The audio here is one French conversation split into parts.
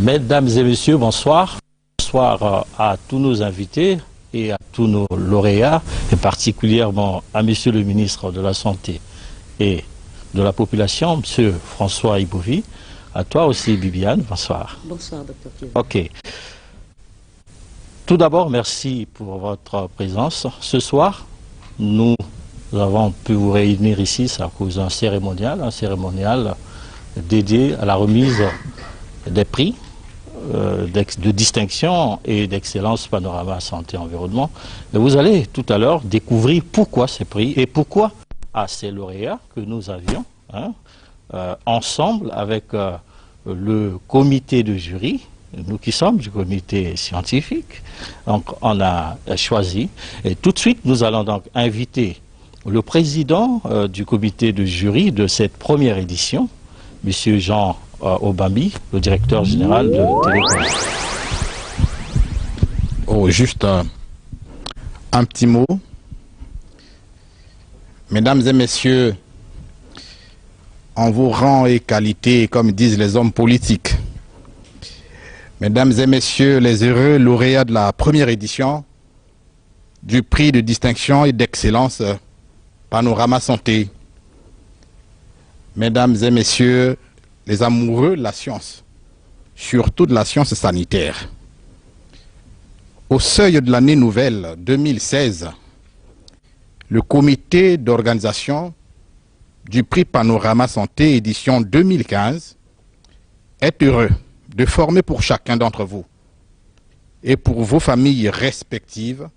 Mesdames et messieurs, bonsoir. Bonsoir à tous nos invités et à tous nos lauréats, et particulièrement à monsieur le ministre de la Santé et de la Population, monsieur François Ibovi. À toi aussi, Bibiane, bonsoir. Bonsoir, docteur Kiva. Ok. Tout d'abord, merci pour votre présence. Ce soir, nous avons pu vous réunir ici à cause d'un cérémonial dédié à la remise des prix de distinction et d'excellence Panorama Santé Environnement. Et vous allez tout à l'heure découvrir pourquoi ces prix et pourquoi ces lauréats que nous avions ensemble avec le comité de jury, nous qui sommes du comité scientifique. Donc on a choisi et tout de suite nous allons donc inviter le président du comité de jury de cette première édition, monsieur Jean Obambi, le directeur général de Télécom. Oh, juste un petit mot. Mesdames et messieurs, en vos rangs et qualités, comme disent les hommes politiques, mesdames et messieurs, les heureux lauréats de la première édition du prix de distinction et d'excellence Panorama Santé, mesdames et messieurs, les amoureux de la science, surtout de la science sanitaire. Au seuil de l'année nouvelle 2016, le comité d'organisation du prix Panorama Santé édition 2015 est heureux de former pour chacun d'entre vous et pour vos familles respectives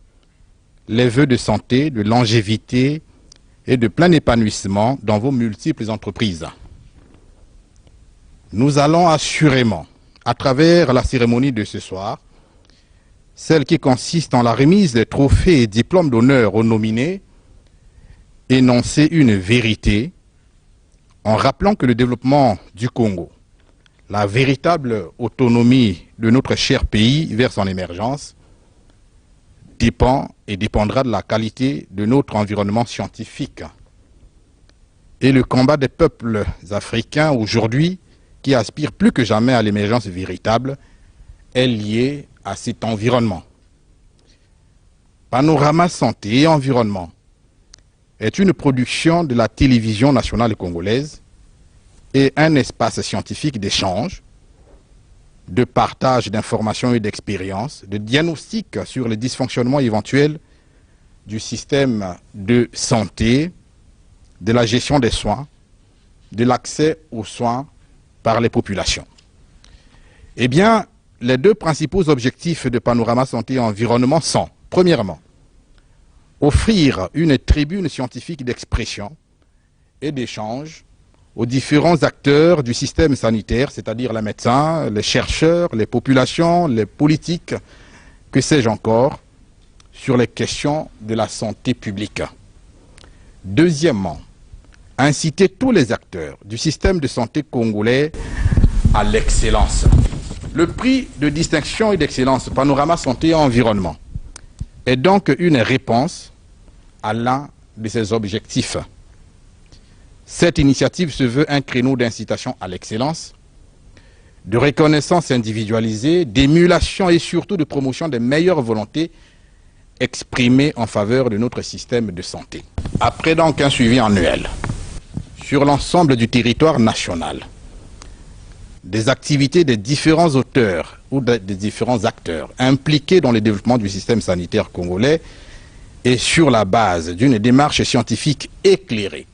les vœux de santé, de longévité et de plein épanouissement dans vos multiples entreprises. Nous allons assurément, à travers la cérémonie de ce soir, celle qui consiste en la remise des trophées et diplômes d'honneur aux nominés, énoncer une vérité en rappelant que le développement du Congo, la véritable autonomie de notre cher pays vers son émergence, dépend et dépendra de la qualité de notre environnement scientifique. Et le combat des peuples africains aujourd'hui, qui aspirent plus que jamais à l'émergence véritable, est lié à cet environnement. Panorama Santé et Environnement est une production de la télévision nationale congolaise et un espace scientifique d'échange, de partage d'informations et d'expériences, de diagnostic sur les dysfonctionnements éventuels du système de santé, de la gestion des soins, de l'accès aux soins par les populations. Eh bien, les deux principaux objectifs de Panorama Santé et Environnement sont, premièrement, offrir une tribune scientifique d'expression et d'échange aux différents acteurs du système sanitaire, c'est-à-dire les médecins, les chercheurs, les populations, les politiques, que sais-je encore, sur les questions de la santé publique. Deuxièmement, inciter tous les acteurs du système de santé congolais à l'excellence. Le prix de distinction et d'excellence Panorama Santé et Environnement est donc une réponse à l'un de ces objectifs. Cette initiative se veut un créneau d'incitation à l'excellence, de reconnaissance individualisée, d'émulation et surtout de promotion des meilleures volontés exprimées en faveur de notre système de santé. Après donc un suivi annuel sur l'ensemble du territoire national, des activités des différents auteurs ou des différents acteurs impliqués dans le développement du système sanitaire congolais et sur la base d'une démarche scientifique éclairée,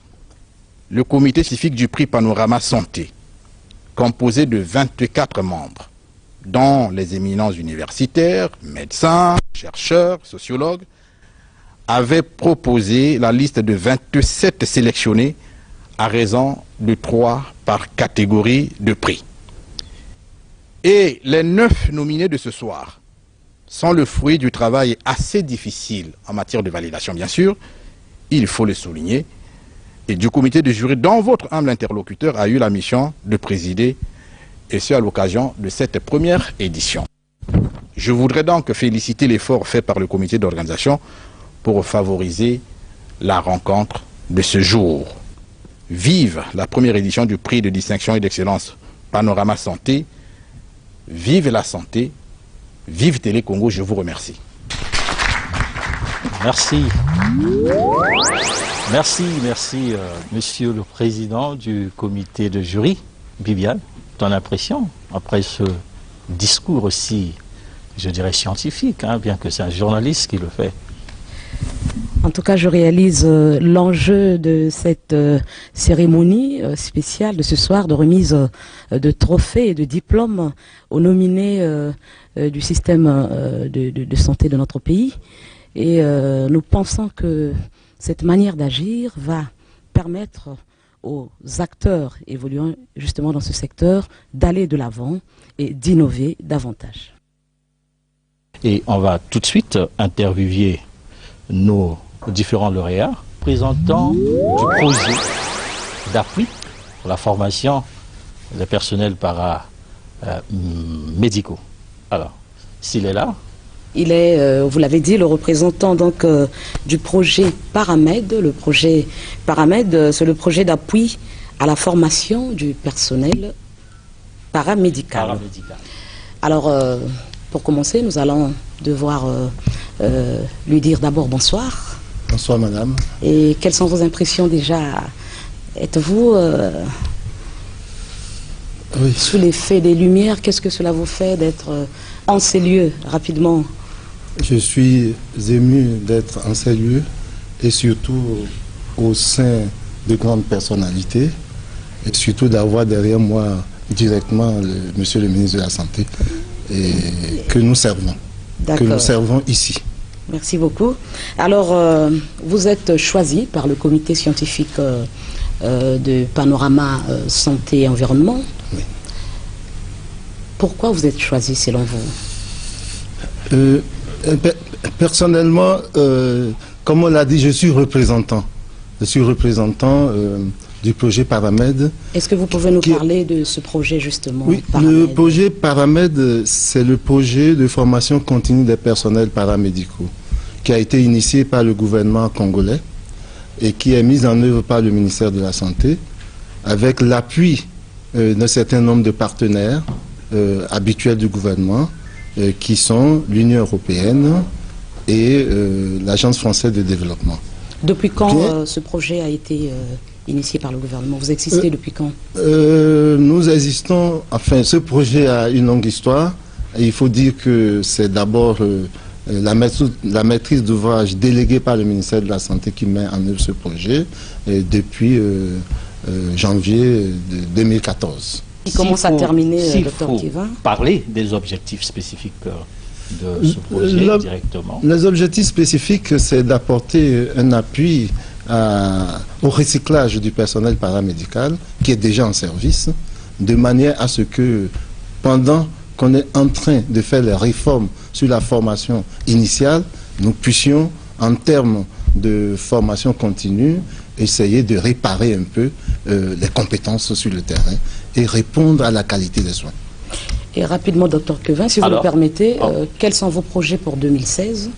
le comité scientifique du prix Panorama Santé, composé de 24 membres, dont les éminences universitaires, médecins, chercheurs, sociologues, avait proposé la liste de 27 sélectionnés à raison de 3 par catégorie de prix. Et les 9 nominés de ce soir sont le fruit du travail assez difficile en matière de validation, bien sûr, il faut le souligner, et du comité de jury dont votre humble interlocuteur a eu la mission de présider, et ce à l'occasion de cette première édition. Je voudrais donc féliciter l'effort fait par le comité d'organisation pour favoriser la rencontre de ce jour. Vive la première édition du prix de distinction et d'excellence Panorama Santé. Vive la santé, vive Télé Congo, je vous remercie. Merci. Merci, Monsieur le Président du comité de jury. Bibiane, ton impression après ce discours aussi, je dirais scientifique, hein, bien que c'est un journaliste qui le fait? En tout cas, je réalise l'enjeu de cette cérémonie spéciale de ce soir de remise de trophées et de diplômes aux nominés du système de santé de notre pays. Et nous pensons que cette manière d'agir va permettre aux acteurs évoluant justement dans ce secteur d'aller de l'avant et d'innover davantage. Et on va tout de suite interviewer nos différents lauréats, présentant du projet d'appui pour la formation des personnels paramédicaux. Alors, s'il est là. Il est, vous l'avez dit, le représentant donc du projet Paramed. Le projet Paramed, c'est le projet d'appui à la formation du personnel paramédical. Alors, pour commencer, nous allons devoir lui dire d'abord bonsoir. Bonsoir madame. Et quelles sont vos impressions déjà? Êtes-vous sous l'effet des lumières? Qu'est-ce que cela vous fait d'être en ces lieux rapidement? Je suis ému d'être en ces lieux et surtout au sein de grandes personnalités et surtout d'avoir derrière moi directement monsieur le ministre de la Santé et que nous servons. Que nous servons ici. Merci beaucoup. Alors, vous êtes choisi par le comité scientifique de Panorama Santé et Environnement. Oui. Pourquoi vous êtes choisi selon vous? Personnellement, comme on l'a dit, je suis représentant. Je suis représentant du projet Paramed. Est-ce que vous pouvez nous parler de ce projet justement? Oui, Paramed. Le projet Paramed, c'est le projet de formation continue des personnels paramédicaux qui a été initié par le gouvernement congolais et qui est mis en œuvre par le ministère de la Santé avec l'appui d'un certain nombre de partenaires habituels du gouvernement qui sont l'Union européenne et l'Agence française de développement. Depuis quand ce projet a été initié par le gouvernement? Vous existez depuis quand? Nous existons, enfin ce projet a une longue histoire. Il faut dire que c'est d'abord la maîtrise d'ouvrage déléguée par le ministère de la Santé qui met en œuvre ce projet depuis janvier 2014. Il commence à terminer, Dr Kevin. Parler des objectifs spécifiques de ce projet directement. Les objectifs spécifiques, c'est d'apporter un appui au recyclage du personnel paramédical qui est déjà en service, de manière à ce que pendant qu'on est en train de faire les réformes sur la formation initiale, nous puissions, en termes de formation continue, essayer de réparer un peu les compétences sur le terrain et répondre à la qualité des soins. Et rapidement, Dr Kevin, si vous le permettez, quels sont vos projets pour 2016?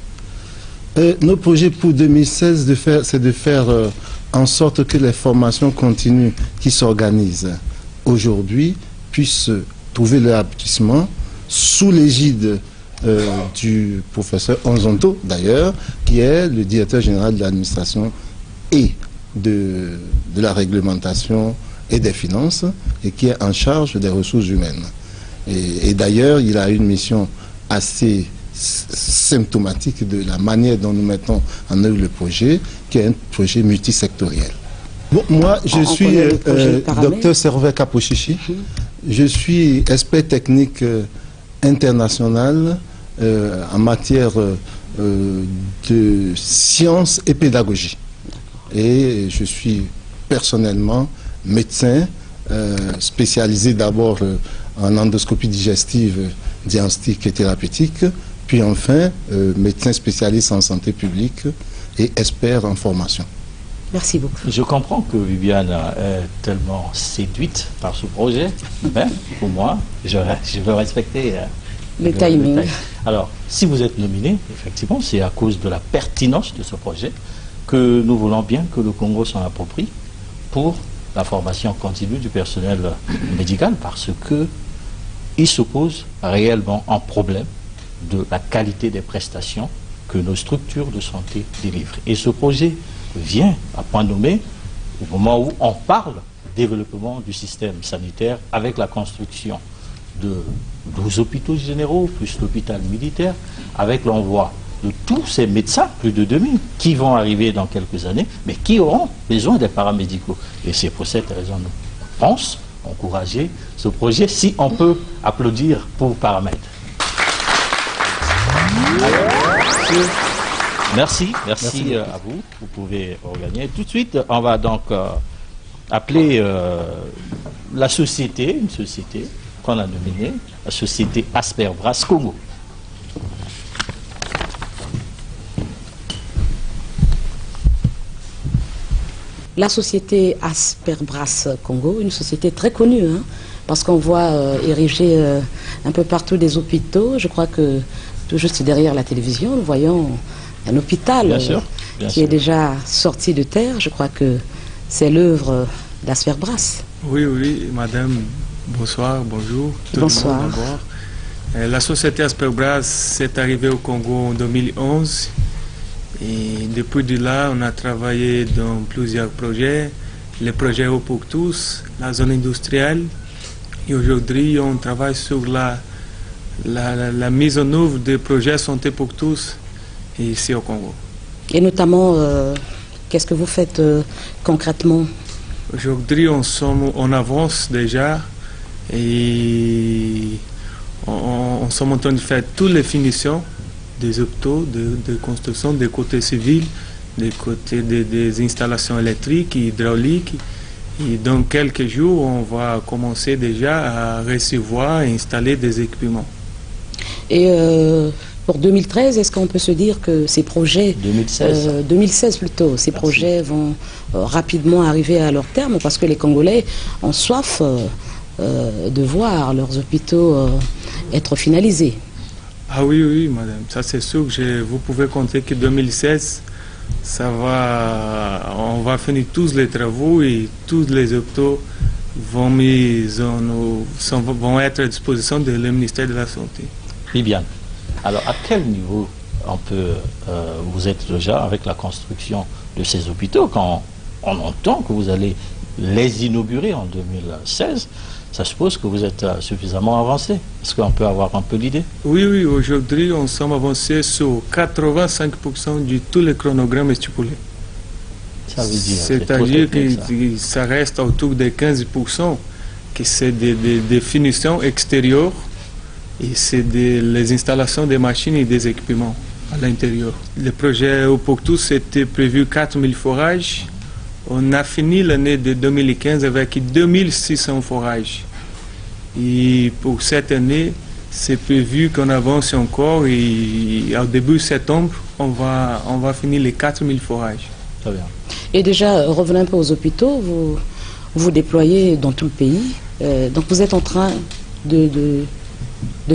Nos projets pour 2016, c'est de faire en sorte que les formations continues qui s'organisent aujourd'hui puissent trouver leur aboutissement sous l'égide du professeur Onzonto, d'ailleurs, qui est le directeur général de l'administration et de la réglementation et des finances, et qui est en charge des ressources humaines. Et d'ailleurs, il a une mission assez symptomatique de la manière dont nous mettons en œuvre le projet, qui est un projet multisectoriel. Bon, moi, je suis Dr Servet Kapochichi. Je suis expert technique international en matière de sciences et pédagogie. Et je suis personnellement médecin, spécialisé d'abord en endoscopie digestive, diagnostique et thérapeutique, puis enfin médecin spécialiste en santé publique et expert en formation. Merci beaucoup. Je comprends que Viviane est tellement séduite par ce projet, mais pour moi, je veux respecter le timing. Alors, si vous êtes nominé, effectivement, c'est à cause de la pertinence de ce projet que nous voulons bien que le Congo s'en approprie pour la formation continue du personnel médical, parce que il se pose réellement un problème de la qualité des prestations que nos structures de santé délivrent. Et ce projet vient à point nommé au moment où on parle développement du système sanitaire avec la construction de 12 hôpitaux généraux, plus l'hôpital militaire, avec l'envoi de tous ces médecins, plus de 2000, qui vont arriver dans quelques années, mais qui auront besoin des paramédicaux. Et c'est pour cette raison que nous pensons encourager ce projet, si on peut applaudir pour paramètres. Merci à vous. Vous pouvez regagner. Tout de suite, on va donc appeler la société, une société qu'on a nominée, la société Asperbras Congo. La société Asperbras Congo, une société très connue, hein, parce qu'on voit ériger un peu partout des hôpitaux. Je crois que tout juste derrière la télévision, nous voyons un hôpital bien qui sûr. est déjà sorti de terre. Je crois que c'est l'œuvre d'Asperbras. Oui, oui, madame, bonsoir, bonjour. Bonsoir. Tout le monde d'abord. La société Asperbras est arrivée au Congo en 2011. Et depuis de là, on a travaillé dans plusieurs projets. Les projets Eau pour tous, la zone industrielle. Et aujourd'hui, on travaille sur la mise en œuvre des projets Santé pour tous ici au Congo. Et notamment, qu'est-ce que vous faites concrètement? Aujourd'hui, on avance déjà et on sommes en train de faire toutes les finitions des hôpitaux, de construction, des côtés civils, des côtés des installations électriques et hydrauliques. Et dans quelques jours, on va commencer déjà à recevoir et installer des équipements. Et pour 2013, est-ce qu'on peut se dire que ces projets... 2016. 2016 plutôt. Ces projets vont rapidement arriver à leur terme parce que les Congolais ont soif de voir leurs hôpitaux être finalisés. Ah oui, oui, madame. Ça, c'est sûr que vous pouvez compter que 2016, on va finir tous les travaux et tous les hôpitaux vont être à disposition du ministère de la Santé. Viviane, alors à quel niveau vous êtes déjà avec la construction de ces hôpitaux quand on entend que vous allez les inaugurer en 2016? Ça suppose que vous êtes suffisamment avancé. Est-ce qu'on peut avoir un peu l'idée? Oui, oui, aujourd'hui, on sommes avancés sur 85% de tous les chronogrammes stipulés. Ça veut dire, c'est-à-dire que ça reste autour de 15%, que c'est des finitions extérieures et c'est les installations des machines et des équipements à l'intérieur. Le projet pour tous était prévu 4000 forages. On a fini l'année de 2015 avec 2600 forages. Et pour cette année, c'est prévu qu'on avance encore et au début septembre, on va finir les 4000 forages. Très bien. Et déjà, revenons un peu aux hôpitaux. Vous déployez dans tout le pays. Donc vous êtes en train de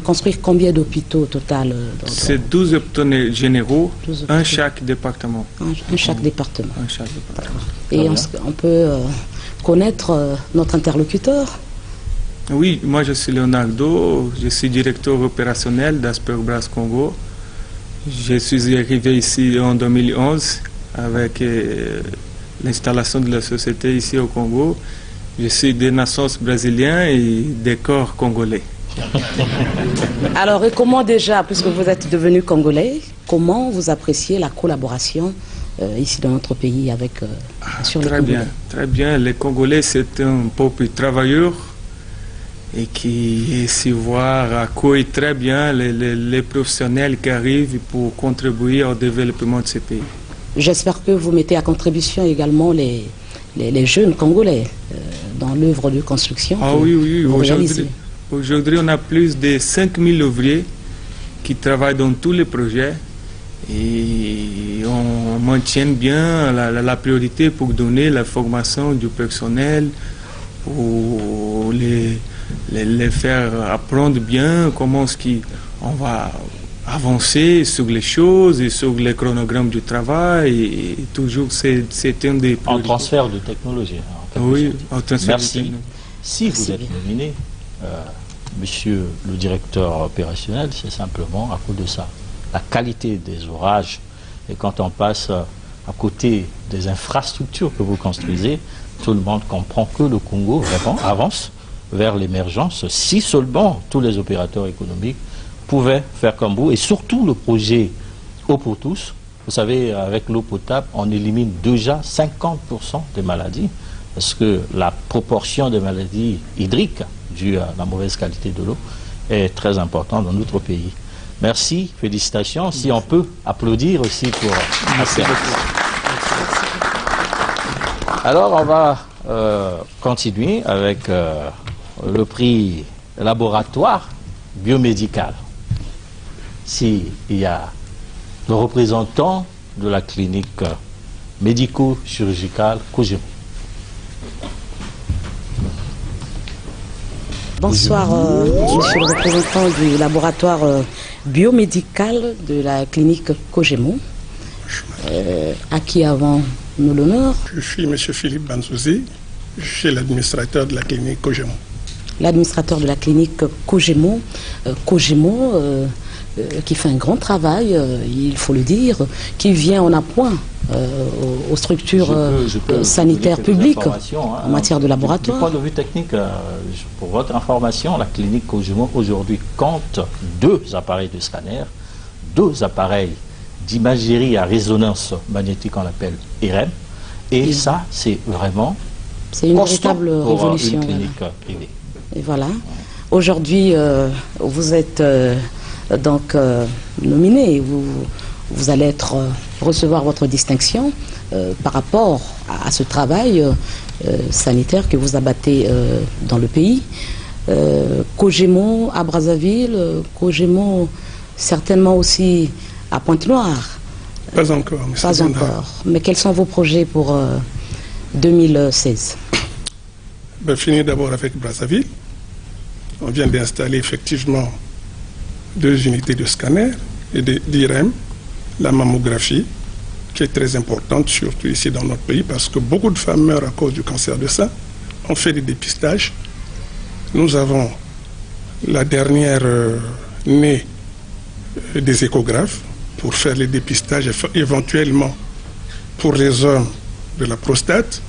construire combien d'hôpitaux au total? C'est 12 hôpitaux généraux, 12 un hôpitaux. chaque département. Un chaque département. Un chaque département. Et on peut connaître notre interlocuteur? Oui, moi je suis Leonardo, je suis directeur opérationnel d'Asperbras Congo. Je suis arrivé ici en 2011 avec l'installation de la société ici au Congo. Je suis de naissance brésilienne et de corps congolais. Alors, et comment déjà, puisque vous êtes devenu congolais, comment vous appréciez la collaboration ici dans notre pays avec sur les Très Congolais? bien, très bien. Les Congolais, c'est un peuple travailleur et qui sait voir accueille très bien les professionnels qui arrivent pour contribuer au développement de ce pays. J'espère que vous mettez à contribution également les jeunes Congolais dans l'œuvre de construction. Ah oui, oui, vous réalisez. Aujourd'hui, on a plus de 5000 ouvriers qui travaillent dans tous les projets et on maintient bien la priorité pour donner la formation du personnel, pour les faire apprendre bien comment on va avancer sur les choses et sur les chronogrammes du travail. Et toujours, c'est un des priorités. En transfert de technologie. Oui, en transfert de Merci. technologie. Si vous êtes nominé monsieur le directeur opérationnel, c'est simplement à cause de ça. La qualité des orages. Et quand on passe à côté des infrastructures que vous construisez, tout le monde comprend que le Congo vraiment avance vers l'émergence si seulement tous les opérateurs économiques pouvaient faire comme vous. Et surtout le projet Eau pour tous. Vous savez, avec l'eau potable, on élimine déjà 50% des maladies parce que la proportion des maladies hydriques dues à la mauvaise qualité de l'eau est très importante dans notre pays. Merci, félicitations. Si on peut applaudir aussi pour... Merci beaucoup. Alors, on va continuer avec le prix laboratoire biomédical. S'il y a le représentant de la clinique médico-chirurgicale Kojemo. Bonsoir, monsieur le représentant du laboratoire biomédical de la clinique Kojemo. À qui avons-nous l'honneur? Je suis M. Philippe Banzouzi, je suis l'administrateur de la clinique Kojemo. L'administrateur de la clinique Kojemo. Qui fait un grand travail, il faut le dire, qui vient en appoint aux structures sanitaires publiques en matière de laboratoire. Du point de vue technique, pour votre information, la clinique Kojemo aujourd'hui compte 2 appareils de scanner, 2 appareils d'imagerie à résonance magnétique, on l'appelle IRM, et ça, c'est vraiment une véritable révolution. Une clinique privée. Et voilà. Aujourd'hui, vous êtes donc nominé, vous allez recevoir votre distinction par rapport à ce travail sanitaire que vous abattez dans le pays. Kojemo à Brazzaville, Kojemo certainement aussi à Pointe-Noire. Pas encore. Pas encore. Mais quels sont vos projets pour 2016? Finir d'abord avec Brazzaville. On vient d'installer effectivement 2 unités de scanner et d'IRM, la mammographie, qui est très importante, surtout ici dans notre pays, parce que beaucoup de femmes meurent à cause du cancer de sein. On fait des dépistages. Nous avons la dernière née des échographes pour faire les dépistages éventuellement pour les hommes de la prostate,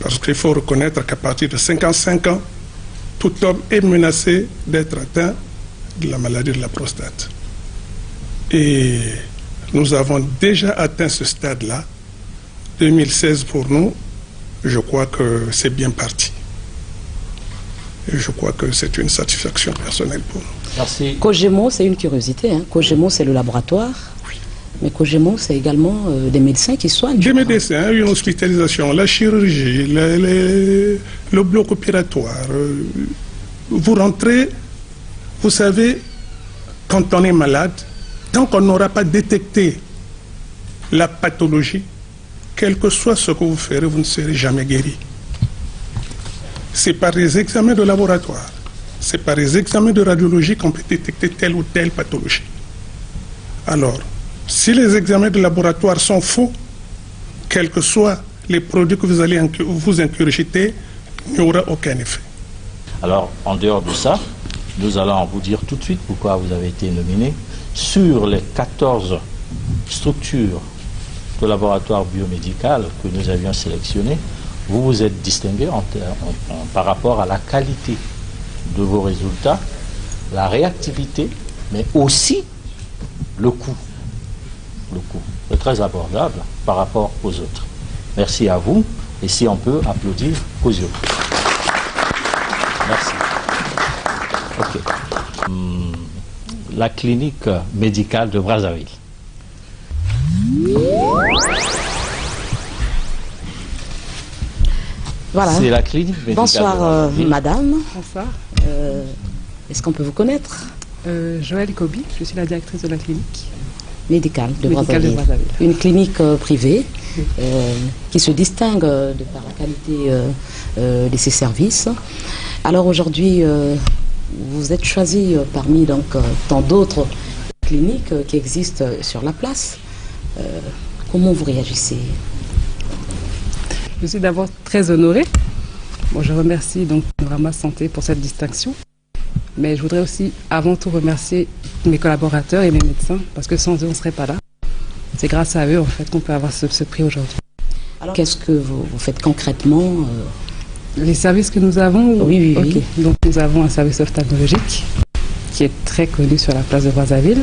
parce qu'il faut reconnaître qu'à partir de 55 ans, tout homme est menacé d'être atteint de la maladie de la prostate. Et nous avons déjà atteint ce stade-là. 2016 pour nous, je crois que c'est bien parti. Et je crois que c'est une satisfaction personnelle pour nous. Merci. Kojemo, c'est une curiosité. Kojemo, c'est le laboratoire. Oui. Mais Kojemo, c'est également des médecins qui soignent. Des médecins, une hospitalisation, la chirurgie, le bloc opératoire. Vous rentrez, vous savez, quand on est malade, tant qu'on n'aura pas détecté la pathologie, quel que soit ce que vous ferez, vous ne serez jamais guéri. C'est par les examens de laboratoire, c'est par les examens de radiologie qu'on peut détecter telle ou telle pathologie. Alors, si les examens de laboratoire sont faux, quels que soient les produits que vous allez vous ingurgiter, il n'y aura aucun effet. Alors, en dehors de ça, nous allons vous dire tout de suite pourquoi vous avez été nominé. Sur les 14 structures de laboratoire biomédical que nous avions sélectionnées, vous vous êtes distingué par rapport à la qualité de vos résultats, la réactivité, mais aussi le coût. Le coût est très abordable par rapport aux autres. Merci à vous. Et si on peut applaudir Kojemo. Merci. Ok. La clinique médicale de Brazzaville. Voilà. C'est la clinique médicale. Bonsoir, madame. Bonsoir. Est-ce qu'on peut vous connaître? Joëlle Kobi, je suis la directrice de la clinique Médicale de médicale Brazzaville. de Brazzaville. Une clinique privée qui se distingue de par la qualité de ses services. Alors aujourd'hui, vous êtes choisi parmi donc tant d'autres cliniques qui existent sur la place. Comment vous réagissez? Je suis d'abord très honorée. Bon, je remercie donc Panorama Santé pour cette distinction. Mais je voudrais aussi avant tout remercier mes collaborateurs et mes médecins, parce que sans eux, on ne serait pas là. C'est grâce à eux, en fait, qu'on peut avoir ce prix aujourd'hui. Alors, qu'est-ce que vous faites concrètement Les services que nous avons, oui. Donc, nous avons un service ophtalmologique qui est très connu sur la place de Brazzaville.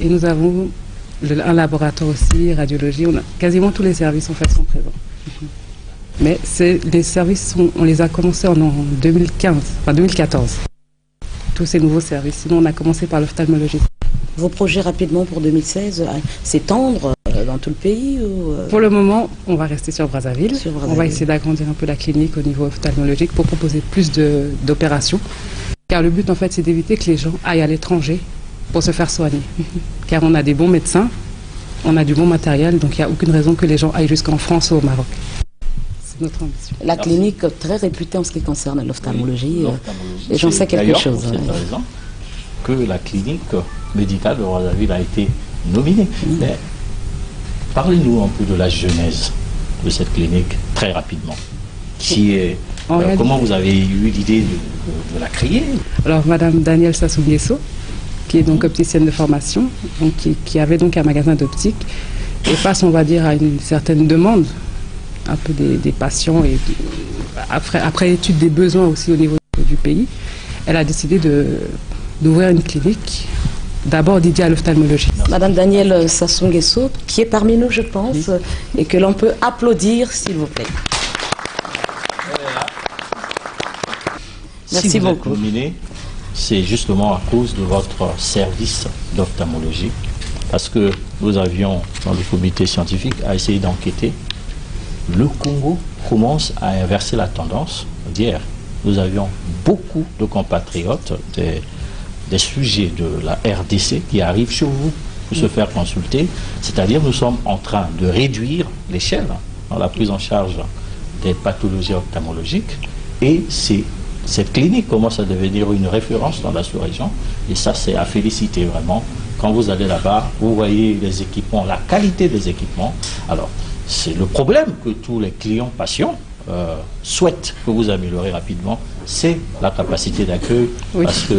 Et nous avons un laboratoire aussi, radiologie. Quasiment tous les services, en fait, sont présents. Mais les services, on les a commencés en 2014. Tous ces nouveaux services. Sinon, on a commencé par l'ophtalmologie. Vos projets rapidement pour 2016, s'étendre dans tout le pays Pour le moment, on va rester sur Brazzaville. On va essayer d'agrandir un peu la clinique au niveau ophtalmologique pour proposer plus d'opérations. Car le but, en fait, c'est d'éviter que les gens aillent à l'étranger pour se faire soigner. Car on a des bons médecins, on a du bon matériel, donc il n'y a aucune raison que les gens aillent jusqu'en France ou au Maroc. C'est notre ambition. La clinique très réputée en ce qui concerne l'ophtalmologie, et j'en sais quelque chose. C'est raison que la clinique médicale de Brazzaville a été nominée. Mais parlez-nous un peu de la genèse de cette clinique, très rapidement. Comment vous avez eu l'idée de la créer? Alors, Madame Danielle Sassou-Nguesso, qui est donc opticienne de formation, donc qui avait donc un magasin d'optique, et face, on va dire, à une certaine demande, un peu des patients, et après étude des besoins aussi au niveau du pays, elle a décidé d'ouvrir une clinique, d'abord dédiée à l'ophtalmologie. Madame Danielle Sassou-Nguesso, qui est parmi nous, je pense, et que l'on peut applaudir, s'il vous plaît. Merci beaucoup. C'est justement à cause de votre service d'ophtalmologie, parce que nous avions, dans le comité scientifique, à essayer d'enquêter. Le Congo commence à inverser la tendance. Hier, nous avions beaucoup de compatriotes, des sujets de la RDC qui arrivent chez vous pour se faire consulter. C'est-à-dire nous sommes en train de réduire l'échelle dans la prise en charge des pathologies ophtalmologiques, et cette clinique commence à devenir une référence dans la sous-région, et ça c'est à féliciter vraiment. Quand vous allez là-bas, vous voyez les équipements, la qualité des équipements. Alors, c'est le problème que tous les clients patients souhaitent que vous améliorez rapidement, c'est la capacité d'accueil, parce que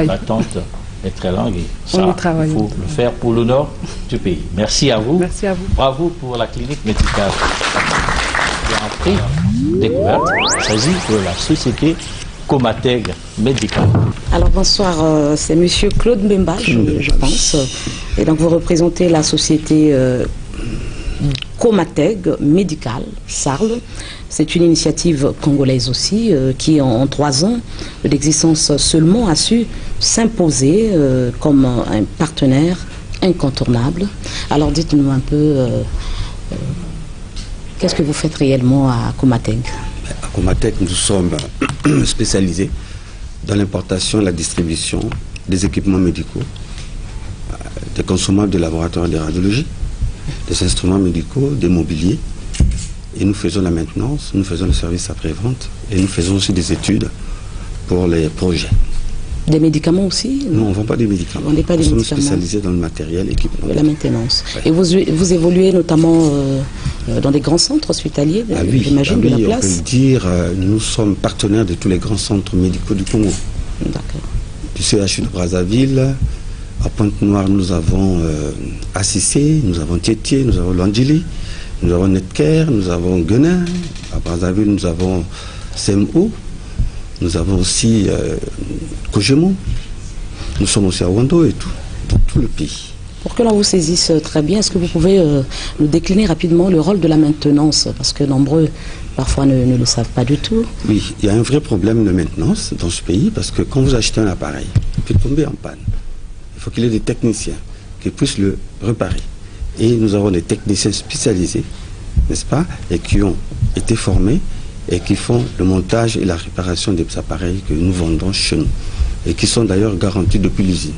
l'attente est très longue, et ça, il faut le faire pour l'honneur du pays. Merci à vous. Merci à vous. Bravo pour la clinique médicale. Il y a un prix découverte. Il s'agit de la société Comateg Médical. Alors bonsoir, c'est monsieur Claude Mbemba, je pense. Et donc vous représentez la société Comateg Médical, Sarl. C'est une initiative congolaise aussi qui en 3 ans d'existence seulement a su s'imposer comme un partenaire incontournable. Alors dites-nous un peu, qu'est-ce que vous faites réellement à Comateg? À Comateg, nous sommes spécialisés dans l'importation et la distribution des équipements médicaux, des consommables de laboratoires de radiologie, des instruments médicaux, des mobiliers. Et nous faisons la maintenance, nous faisons le service après-vente, et nous faisons aussi des études pour les projets. Des médicaments aussi? Non, on ne vend pas des médicaments. On n'est pas des médicaments. Nous sommes spécialisés dans le matériel, équipement. La maintenance. Ouais. Et vous évoluez notamment dans des grands centres hospitaliers, j'imagine, de la place? On peut le dire, nous sommes partenaires de tous les grands centres médicaux du Congo. D'accord. Du CHU de Brazzaville, à Pointe-Noire, nous avons Assissé, nous avons Tietie, nous avons Landili, nous avons Netcare, nous avons Guenin. À Brazzaville, nous avons CMO, nous avons aussi Kojemo. Nous sommes aussi à Wando et tout, dans tout le pays. Pour que l'on vous saisisse très bien, est-ce que vous pouvez nous décliner rapidement le rôle de la maintenance? Parce que nombreux, parfois, ne le savent pas du tout. Oui, il y a un vrai problème de maintenance dans ce pays, parce que quand vous achetez un appareil, il peut tomber en panne. Il faut qu'il y ait des techniciens qui puissent le réparer. Et nous avons des techniciens spécialisés, n'est-ce pas, et qui ont été formés et qui font le montage et la réparation des appareils que nous vendons chez nous, et qui sont d'ailleurs garantis depuis l'usine.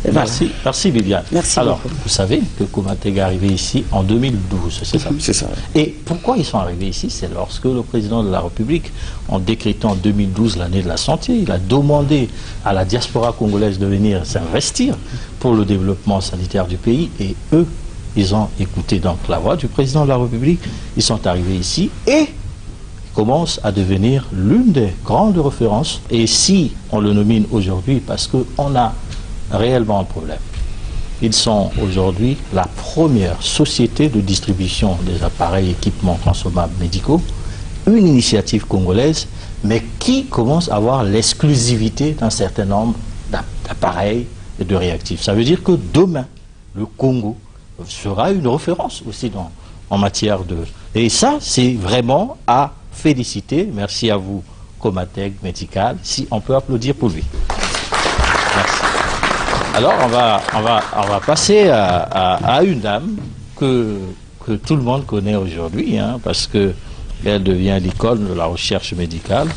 Voilà. Merci Viviane. Merci Alors, beaucoup. vous savez que Comateg est arrivé ici en 2012, c'est ça? C'est ça. Et pourquoi ils sont arrivés ici? C'est lorsque le président de la République, en décrétant en 2012 l'année de la santé, il a demandé à la diaspora congolaise de venir s'investir pour le développement sanitaire du pays, et eux, ils ont écouté donc la voix du président de la République, ils sont arrivés ici, et commence à devenir l'une des grandes références. Et si on le nomine aujourd'hui, parce qu'on a réellement un problème, ils sont aujourd'hui la première société de distribution des appareils et équipements consommables médicaux, une initiative congolaise, mais qui commence à avoir l'exclusivité d'un certain nombre d'appareils et de réactifs. Ça veut dire que demain, le Congo sera une référence aussi en matière de... Et ça, c'est vraiment à féliciter. Merci à vous, Comatec Médical, si on peut applaudir pour lui. Merci. Alors, on va passer à une dame que tout le monde connaît aujourd'hui, hein, parce qu'elle devient l'icône de la recherche médicale.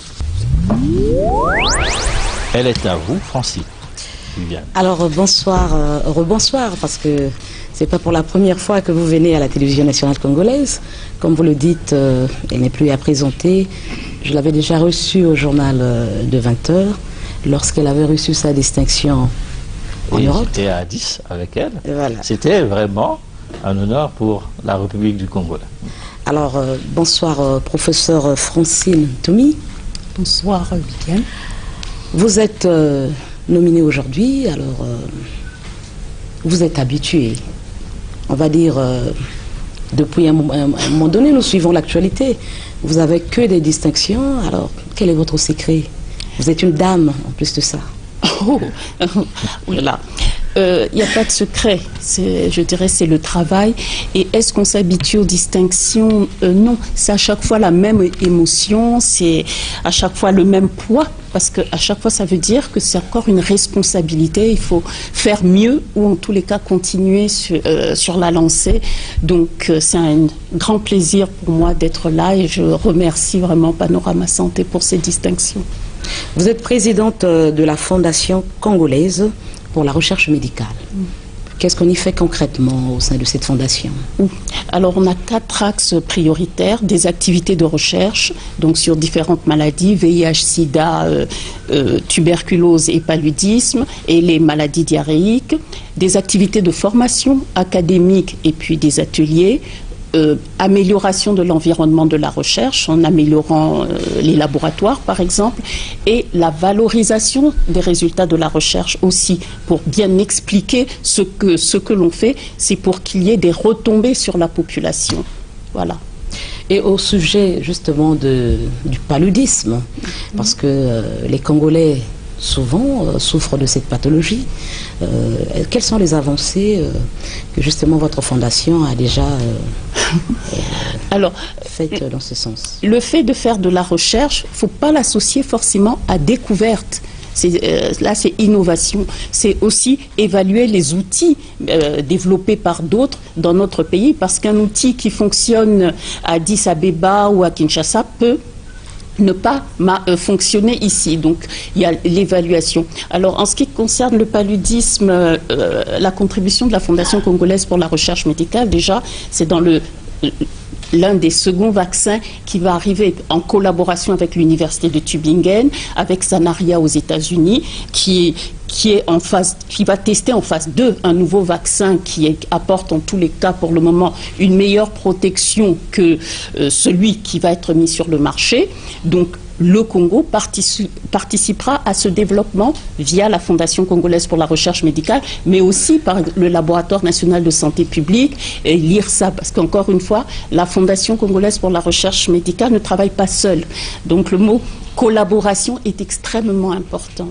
Elle est à vous, Francine. Alors, bonsoir, rebonsoir, parce que c'est pas pour la première fois que vous venez à la télévision nationale congolaise. Comme vous le dites, elle n'est plus à présenter. Je l'avais déjà reçue au journal de 20h, lorsqu'elle avait reçu sa distinction en Europe. J'étais à 10 avec elle. Voilà. C'était vraiment un honneur pour la République du Congo. Alors, bonsoir, professeur Francine Toumi. Bonsoir, Miguel. Vous êtes nominé aujourd'hui, alors vous êtes habitué, on va dire, depuis un moment donné, nous suivons l'actualité. Vous avez que des distinctions, alors quel est votre secret? Vous êtes une dame en plus de ça. Oh, oulala. Il n'y a pas de secret, je dirais c'est le travail. Et est-ce qu'on s'habitue aux distinctions? Non, c'est à chaque fois la même émotion, c'est à chaque fois le même poids, parce qu'à chaque fois ça veut dire que c'est encore une responsabilité, il faut faire mieux ou en tous les cas continuer sur la lancée. Donc c'est un grand plaisir pour moi d'être là et je remercie vraiment Panorama Santé pour ces distinctions. Vous êtes présidente de la Fondation congolaise pour la recherche médicale. Qu'est-ce qu'on y fait concrètement au sein de cette fondation? Alors, on a 4 axes prioritaires, des activités de recherche, donc sur différentes maladies, VIH, SIDA, tuberculose et paludisme, et les maladies diarrhéiques, des activités de formation académique et puis des ateliers, amélioration de l'environnement de la recherche en améliorant les laboratoires par exemple, et la valorisation des résultats de la recherche aussi pour bien expliquer ce que l'on fait, c'est pour qu'il y ait des retombées sur la population. Voilà. Et au sujet justement du paludisme, parce que les Congolais souvent souffrent de cette pathologie. Quelles sont les avancées que justement votre fondation a déjà faites dans ce sens? Le fait de faire de la recherche, il ne faut pas l'associer forcément à découverte. Là, c'est innovation. C'est aussi évaluer les outils développés par d'autres dans notre pays, parce qu'un outil qui fonctionne à Addis Abeba ou à Kinshasa peut ne pas fonctionner ici. Donc, il y a l'évaluation. Alors, en ce qui concerne le paludisme, la contribution de la Fondation congolaise pour la recherche médicale, déjà, c'est dans l'un des seconds vaccins qui va arriver en collaboration avec l'université de Tübingen, avec Sanaria aux États-Unis, qui va tester en phase 2 un nouveau vaccin qui apporte en tous les cas pour le moment une meilleure protection que celui qui va être mis sur le marché. Donc le Congo participera à ce développement via la Fondation congolaise pour la recherche médicale, mais aussi par le Laboratoire national de santé publique et l'IRSA, parce qu'encore une fois, la Fondation congolaise pour la recherche médicale ne travaille pas seule. Donc le mot collaboration est extrêmement important.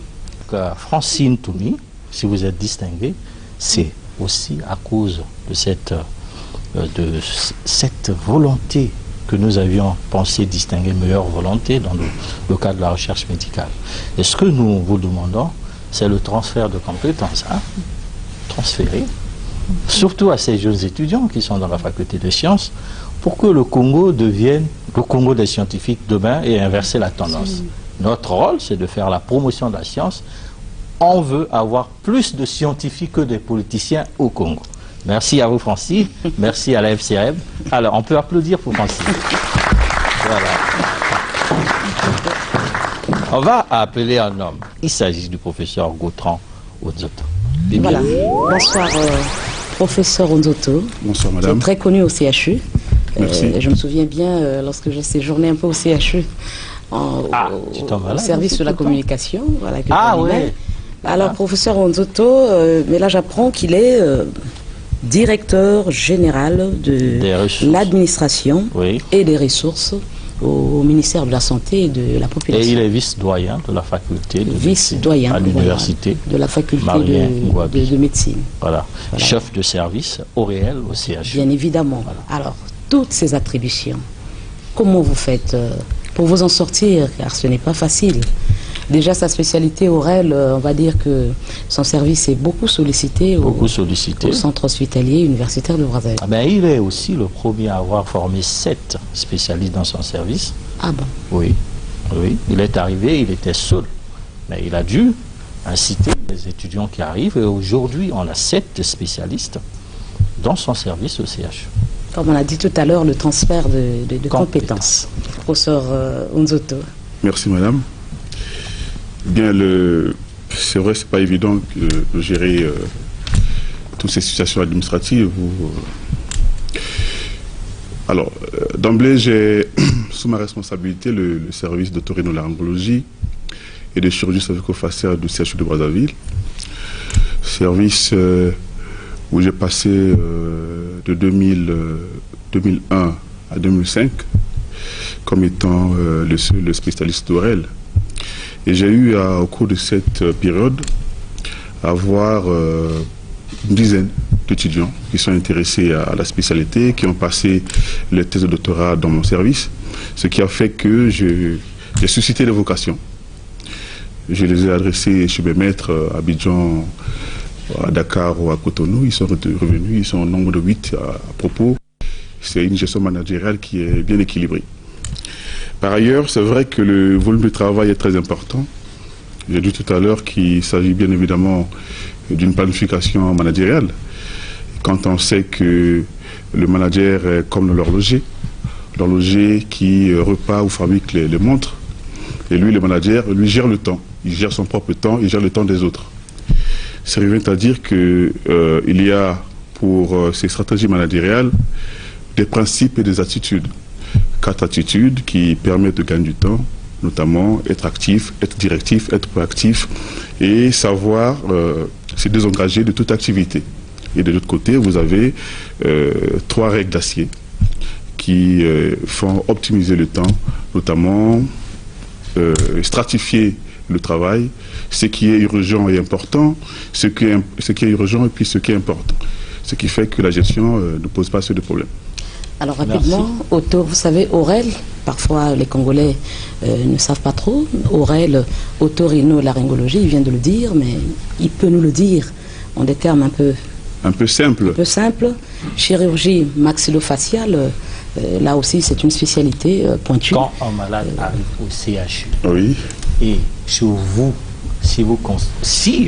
Francine Toumi, si vous êtes distinguée, c'est aussi à cause de cette volonté que nous avions pensé distinguer, meilleure volonté dans le cadre de la recherche médicale. Et ce que nous vous demandons, c'est le transfert de compétences, transférer, surtout à ces jeunes étudiants qui sont dans la faculté des sciences, pour que le Congo devienne le Congo des scientifiques demain et inverser la tendance. Notre rôle, c'est de faire la promotion de la science. On veut avoir plus de scientifiques que de politiciens au Congo. Merci à vous, Francine. Merci à la FCRM. Alors, on peut applaudir pour Francine. Voilà. On va appeler un homme. Il s'agit du professeur Gautran Onzoto. Voilà. Bonsoir, professeur Onzoto. Bonsoir, madame. Qui est très connu au CHU. Je me souviens bien lorsque j'ai séjourné un peu au CHU, au service de la communication. Voilà, ouais. Alors, professeur Onzoto, mais là j'apprends qu'il est directeur général de l'administration et des ressources au ministère de la Santé et de la Population. Et il est vice-doyen de la faculté de à l'université de la faculté de médecine. Voilà. Chef de service au réel au CHU. Bien évidemment. Voilà. Alors, toutes ces attributions, comment vous faites pour vous en sortir, car ce n'est pas facile. Déjà, sa spécialité orale, on va dire que son service est beaucoup sollicité au centre hospitalier universitaire de Brazzaville. Ah ben, il est aussi le premier à avoir formé 7 spécialistes dans son service. Ah bon? Oui, oui. Il est arrivé, il était seul. Mais il a dû inciter les étudiants qui arrivent. Et aujourd'hui, on a 7 spécialistes dans son service au CH. Comme on a dit tout à l'heure, le transfert de compétences. Professeur Onzoto. Merci, madame. Bien, c'est vrai, c'est pas évident de gérer toutes ces situations administratives. Alors, d'emblée, j'ai sous ma responsabilité le service d'otorhinolaryngologie et de chirurgie cervico-faciale du CHU de Brazzaville. Service où j'ai passé de 2001 à 2005 comme étant le seul spécialiste d'ORL. Et j'ai eu au cours de cette période à voir une dizaine d'étudiants qui sont intéressés à la spécialité, qui ont passé les thèses de doctorat dans mon service, ce qui a fait que j'ai suscité des vocations. Je les ai adressés chez mes maîtres à Abidjan, à Dakar ou à Cotonou. Ils sont revenus, ils sont au nombre de 8 à propos. C'est une gestion managériale qui est bien équilibrée. Par ailleurs, c'est vrai que le volume de travail est très important. J'ai dit tout à l'heure qu'il s'agit bien évidemment d'une planification managériale. Quand on sait que le manager est comme l'horloger qui repart ou fabrique les montres, et lui, le manager, lui gère le temps. Il gère son propre temps, il gère le temps des autres. Ça revient à dire qu'il y a pour ces stratégies managériales des principes et des attitudes. 4 attitudes qui permettent de gagner du temps, notamment être actif, être directif, être proactif et savoir se désengager de toute activité. Et de l'autre côté, vous avez 3 règles d'acier qui font optimiser le temps, notamment stratifier le travail, ce qui est urgent et important, ce qui est urgent et puis ce qui est important. Ce qui fait que la gestion ne pose pas ce de problème. Alors rapidement, vous savez, ORL, parfois les Congolais ne savent pas trop, ORL, otorhinolaryngologie, il vient de le dire, mais il peut nous le dire en des termes un peu simples. Chirurgie maxillofaciale, là aussi c'est une spécialité pointue. Quand un malade arrive au CHU, oui. Et chez vous, si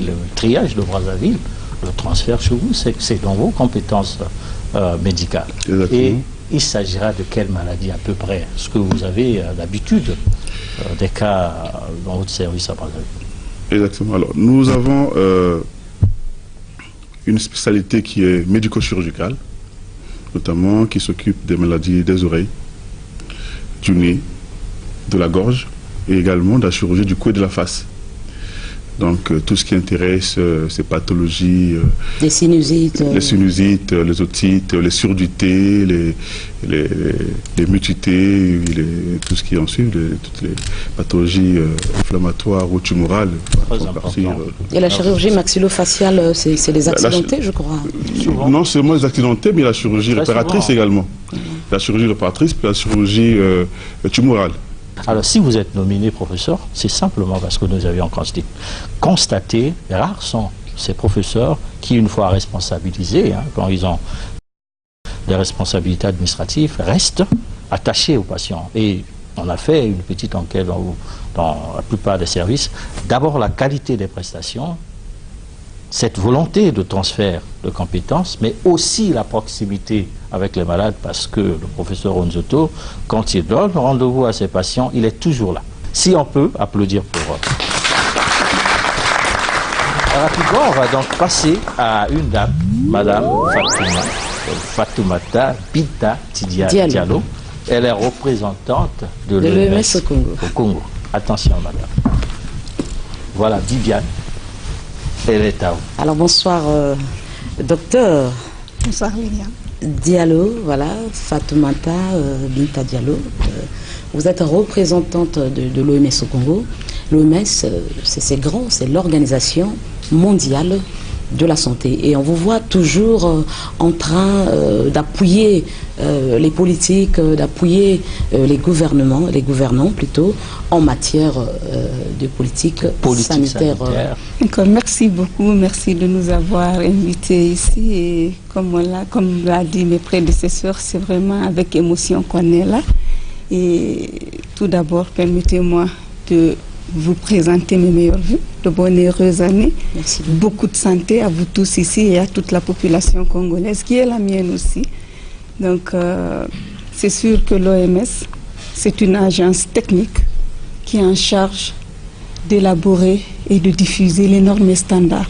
le triage de Brazzaville, le transfert chez vous, c'est dans vos compétences médicales. Exactement. Et il s'agira de quelle maladie à peu près? Est-ce que vous avez l'habitude des cas dans votre service à Brazzaville? Exactement. Alors, nous avons une spécialité qui est médico-chirurgicale, notamment qui s'occupe des maladies des oreilles, du nez, de la gorge, et également de la chirurgie du cou et de la face. Donc tout ce qui intéresse ces pathologies, les sinusites, les otites, les surdité, les mutités, tout ce qui en suit, toutes les pathologies inflammatoires ou tumorales. Et la chirurgie maxillofaciale, c'est les accidentés, je crois. Non seulement les accidentés, mais la chirurgie réparatrice également. La chirurgie réparatrice, puis la chirurgie tumorale. Alors, si vous êtes nominé professeur, c'est simplement parce que nous avions constaté, rares sont ces professeurs qui, une fois responsabilisés, quand ils ont des responsabilités administratives, restent attachés aux patients. Et on a fait une petite enquête dans la plupart des services. D'abord, la qualité des prestations, cette volonté de transfert de compétences, mais aussi la proximité avec les malades, parce que le professeur Onzoto, quand il donne rendez-vous à ses patients, il est toujours là. Si on peut applaudir pour eux. Rapidement, on va donc passer à une dame, Madame Fatima Fatoumata Binta Diallo. Elle est représentante de l'OMS au Congo. Attention, madame. Voilà, Viviane. Elle est à vous. Alors, bonsoir, docteur. Bonsoir, Liliane. Diallo, voilà, Fatoumata Binta Diallo. Vous êtes représentante de l'OMS au Congo. L'OMS, c'est grand, c'est l'Organisation mondiale de la santé. Et on vous voit toujours en train d'appuyer les politiques, d'appuyer les gouvernants plutôt, en matière de politique sanitaire. Merci beaucoup, merci de nous avoir invités ici. Et comme l'a dit mes prédécesseurs, c'est vraiment avec émotion qu'on est là. Et tout d'abord, permettez-moi de vous présenter mes meilleures vues, de bonnes et heureuses années. Merci. Beaucoup de santé à vous tous ici et à toute la population congolaise, qui est la mienne aussi. Donc, c'est sûr que l'OMS, c'est une agence technique qui est en charge d'élaborer et de diffuser les normes et standards.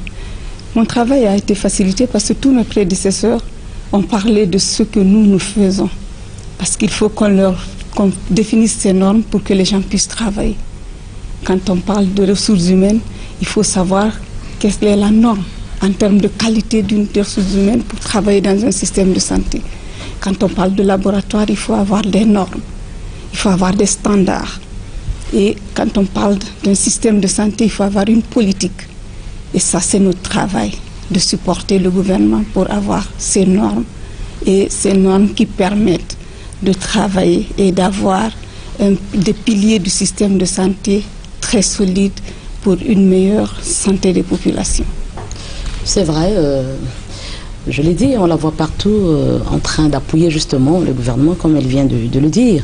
Mon travail a été facilité parce que tous mes prédécesseurs ont parlé de ce que nous faisons. Parce qu'il faut qu'on définisse ces normes pour que les gens puissent travailler. Quand on parle de ressources humaines, il faut savoir quelle est la norme en termes de qualité d'une ressource humaine pour travailler dans un système de santé. Quand on parle de laboratoire, il faut avoir des normes, il faut avoir des standards. Et quand on parle d'un système de santé, il faut avoir une politique. Et ça, c'est notre travail, de supporter le gouvernement pour avoir ces normes. Et ces normes qui permettent de travailler et d'avoir des piliers du système de santé très solides pour une meilleure santé des populations. C'est vrai, je l'ai dit, on la voit partout en train d'appuyer justement le gouvernement, comme elle vient de le dire.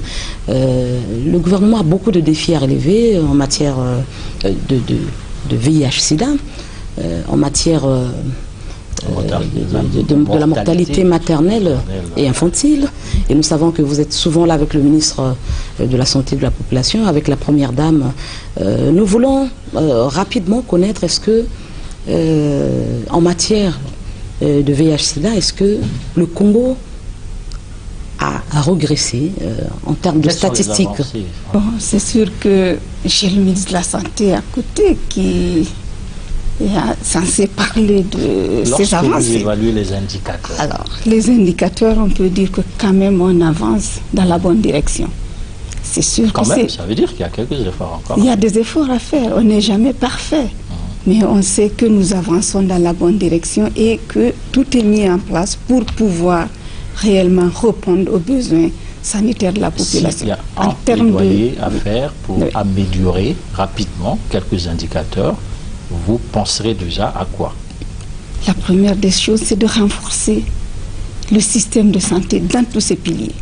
Le gouvernement a beaucoup de défis à relever en matière de VIH-Sida, en matière de la mortalité maternelle et infantile. Et nous savons que vous êtes souvent là avec le ministre de la Santé de la Population, avec la Première Dame. Nous voulons rapidement connaître, est-ce que, en matière de VIH-Sida, est-ce que le Congo a regressé en termes de statistiques? Bon, c'est sûr que j'ai le ministre de la Santé à côté qui est censé parler de ces avancées. Lorsque vous évaluez les indicateurs. Alors, les indicateurs, on peut dire que quand même on avance dans la bonne direction. C'est sûr quand que même, ça veut dire qu'il y a quelques efforts encore. Il y a des efforts à faire, on n'est jamais parfait. Mais on sait que nous avançons dans la bonne direction et que tout est mis en place pour pouvoir réellement répondre aux besoins sanitaires de la population. Il y a un plaidoyer à faire pour améliorer rapidement quelques indicateurs. Vous penserez déjà à quoi? La première des choses, c'est de renforcer le système de santé dans tous ses piliers.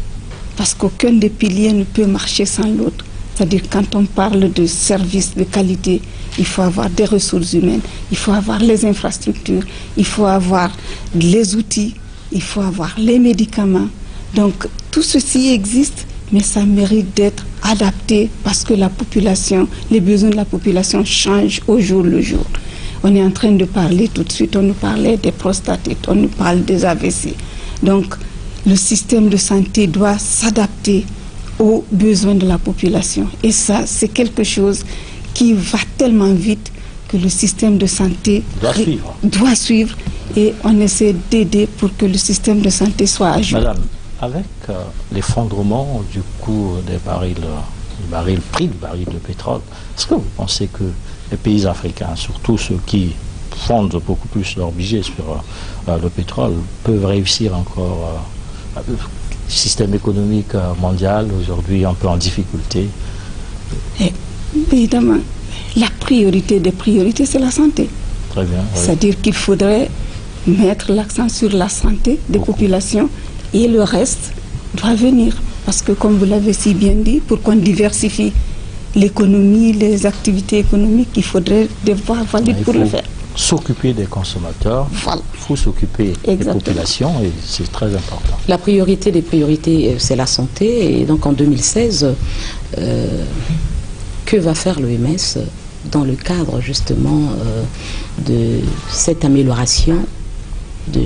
Parce qu'aucun des piliers ne peut marcher sans l'autre. C'est-à-dire quand on parle de services de qualité, il faut avoir des ressources humaines, il faut avoir les infrastructures, il faut avoir les outils, il faut avoir les médicaments. Donc tout ceci existe, mais ça mérite d'être adapté parce que la population, les besoins de la population changent au jour le jour. On est en train de parler tout de suite, on nous parlait des prostatites, on nous parle des AVC. Donc le système de santé doit s'adapter aux besoins de la population. Et ça, c'est quelque chose qui va tellement vite que le système de santé doit suivre et on essaie d'aider pour que le système de santé soit à jour. Madame, avec l'effondrement du coût des barils, prix du baril de pétrole, est-ce que vous pensez que les pays africains, surtout ceux qui fondent beaucoup plus leur budget sur le pétrole, peuvent réussir encore le système économique mondial, aujourd'hui un peu en difficulté? Évidemment, la priorité des priorités, c'est la santé. Très bien. Oui. C'est-à-dire qu'il faudrait mettre l'accent sur la santé des populations et le reste doit venir. Parce que, comme vous l'avez si bien dit, pour qu'on diversifie l'économie, les activités économiques, il faudrait devoir valider pour le faire. S'occuper des consommateurs, voilà. Il faut s'occuper des populations et c'est très important. La priorité des priorités, c'est la santé. Et donc en 2016, que va faire l'OMS dans le cadre justement de cette amélioration de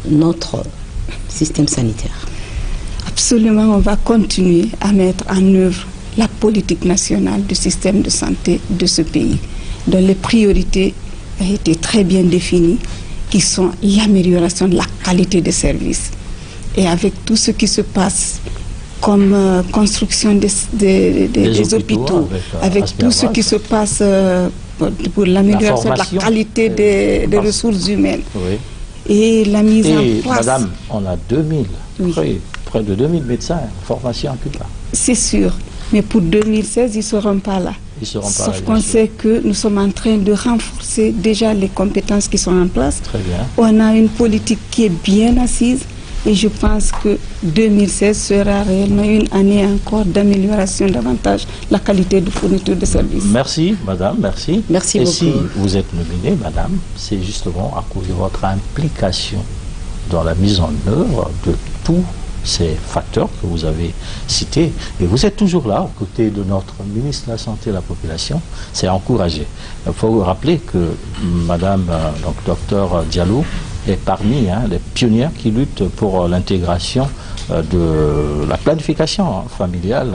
notre système sanitaire. Absolument, on va continuer à mettre en œuvre la politique nationale du système de santé de ce pays, dont les priorités ont été très bien définies, qui sont l'amélioration de la qualité des services. Et avec tout ce qui se passe comme construction des hôpitaux, avec tout ce qui se passe pour l'amélioration de la qualité des ressources humaines. Oui. Et la mise en place... Madame, on a 2000, près de 2000 médecins en formation en Cuba. C'est sûr, mais pour 2016, ils ne seront pas là. Ils seront pas Sauf là, qu'on bien sait que nous sommes en train de renforcer déjà les compétences qui sont en place. Très bien. On a une politique qui est bien assise et je pense que 2016 sera réellement une année encore d'amélioration davantage de la qualité de fourniture de services. Merci, madame, merci. Merci et beaucoup. si vous êtes nominée, madame, c'est justement à cause de votre implication dans la mise en œuvre de tous ces facteurs que vous avez cités. Et vous êtes toujours là, aux côtés de notre ministre de la Santé et de la Population. C'est encouragé. Il faut vous rappeler que madame, donc docteur Diallo, est parmi les pionnières qui luttent pour l'intégration de la planification familiale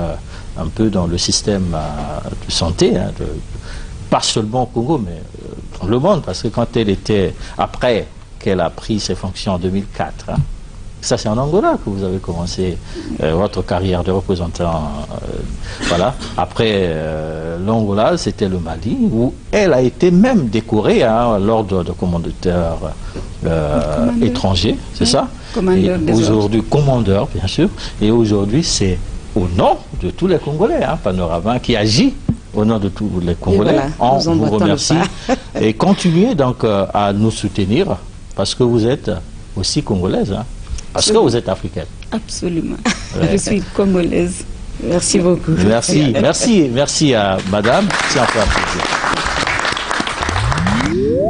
un peu dans le système de santé, pas seulement au Congo, mais dans le monde, parce que quand elle était, après qu'elle a pris ses fonctions en 2004, ça c'est en Angola que vous avez commencé votre carrière de représentant. Voilà. Après l'Angola, c'était le Mali, où elle a été même décorée l'ordre de commandeur étranger, c'est ça? Aujourd'hui, commandeur, bien sûr. Et aujourd'hui, c'est au nom de tous les Congolais, Panorama, qui agit au nom de tous les Congolais. Voilà, on vous remercie. Et continuez donc à nous soutenir, parce que vous êtes aussi congolaise. Parce que vous êtes africaine. Absolument. Ouais. Je suis congolaise. Merci beaucoup. Merci à madame. C'est encore un plaisir.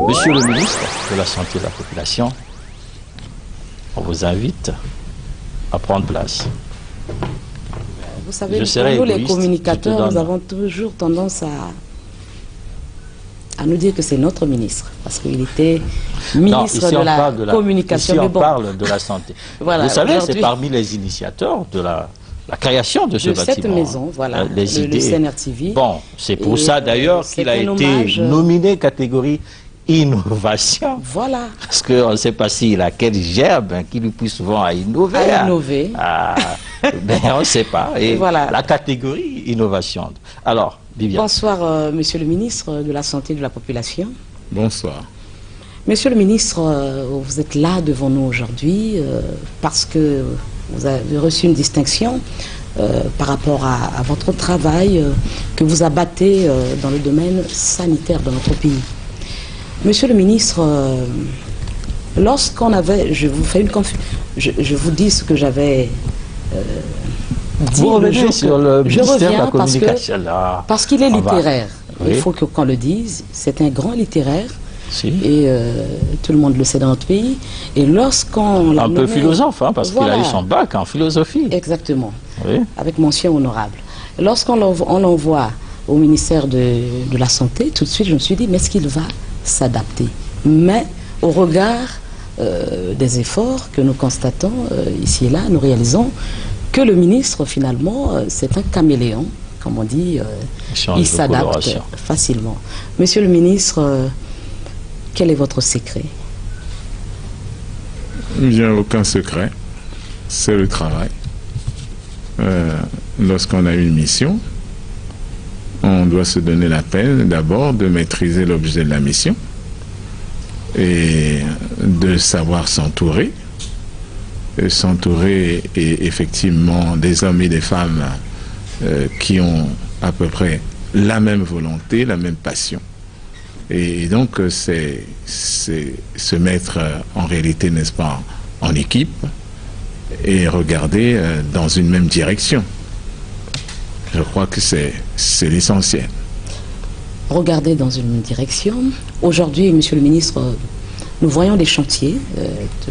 Monsieur le ministre de la Santé et de la Population, on vous invite à prendre place. Vous savez, nous les communicateurs, nous avons toujours tendance à nous dire que c'est notre ministre, parce qu'il était ministre de la communication. Ici, on parle de la santé. Voilà, vous savez, c'est parmi les initiateurs de la création de ce bâtiment. Cette maison, voilà, les idées. Le CNRTV. Bon, c'est pour ça d'ailleurs qu'il a été nominé catégorie innovation. Voilà. Parce qu'on ne sait pas s'il a quel gerbe qui lui pousse souvent à innover. Mais on ne sait pas. Et voilà. La catégorie innovation. Alors, Viviane. Bonsoir, monsieur le ministre de la Santé et de la Population. Bonsoir. Monsieur le ministre, vous êtes là devant nous aujourd'hui parce que vous avez reçu une distinction par rapport à votre travail que vous abattez dans le domaine sanitaire de notre pays. Monsieur le ministre, lorsqu'on avait, je vous fais une je vous dis ce que j'avais dit. Vous revenez sur le ministère de la Communication. Parce qu'il est littéraire. Il faut qu'on le dise. C'est un grand littéraire. Si. Et tout le monde le sait dans notre pays. Et lorsqu'on un peu philosophe, parce qu'il a eu son bac en philosophie. Exactement. Oui. Avec mention honorable. Lorsqu'on l'envoie au ministère de la Santé, tout de suite, je me suis dit, mais est-ce qu'il va s'adapter? Mais au regard des efforts que nous constatons ici et là, nous réalisons que le ministre, finalement, c'est un caméléon, comme on dit, il s'adapte facilement. Monsieur le ministre, quel est votre secret? Il n'y a aucun secret, c'est le travail. Lorsqu'on a une mission, on doit se donner la peine d'abord de maîtriser l'objet de la mission et de savoir s'entourer. S'entourer effectivement des hommes et des femmes qui ont à peu près la même volonté, la même passion. Et donc c'est se mettre en réalité, n'est-ce pas, en équipe et regarder dans une même direction. Je crois que c'est l'essentiel. Regarder dans une direction. Aujourd'hui, monsieur le ministre, nous voyons des chantiers.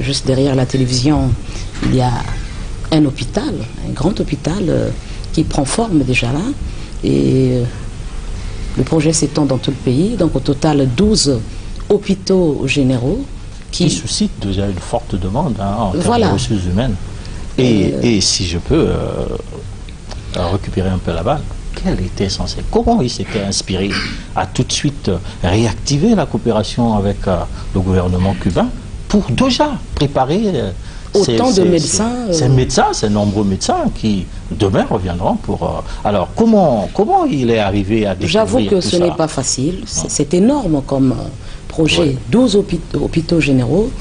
Juste derrière la télévision, il y a un hôpital, un grand hôpital qui prend forme déjà là. Et le projet s'étend dans tout le pays. Donc au total, 12 hôpitaux généraux qui suscite déjà une forte demande en termes de ressources humaines. Et si je peux récupérer un peu la balle, comment il s'était inspiré à tout de suite réactiver la coopération avec le gouvernement cubain pour déjà préparer autant de médecins. Ces médecins, ces nombreux médecins qui demain reviendront pour... alors comment il est arrivé à découvrir J'avoue que tout ce ça? n'est pas facile, c'est énorme comme projet. Oui. 12 hôpitaux généraux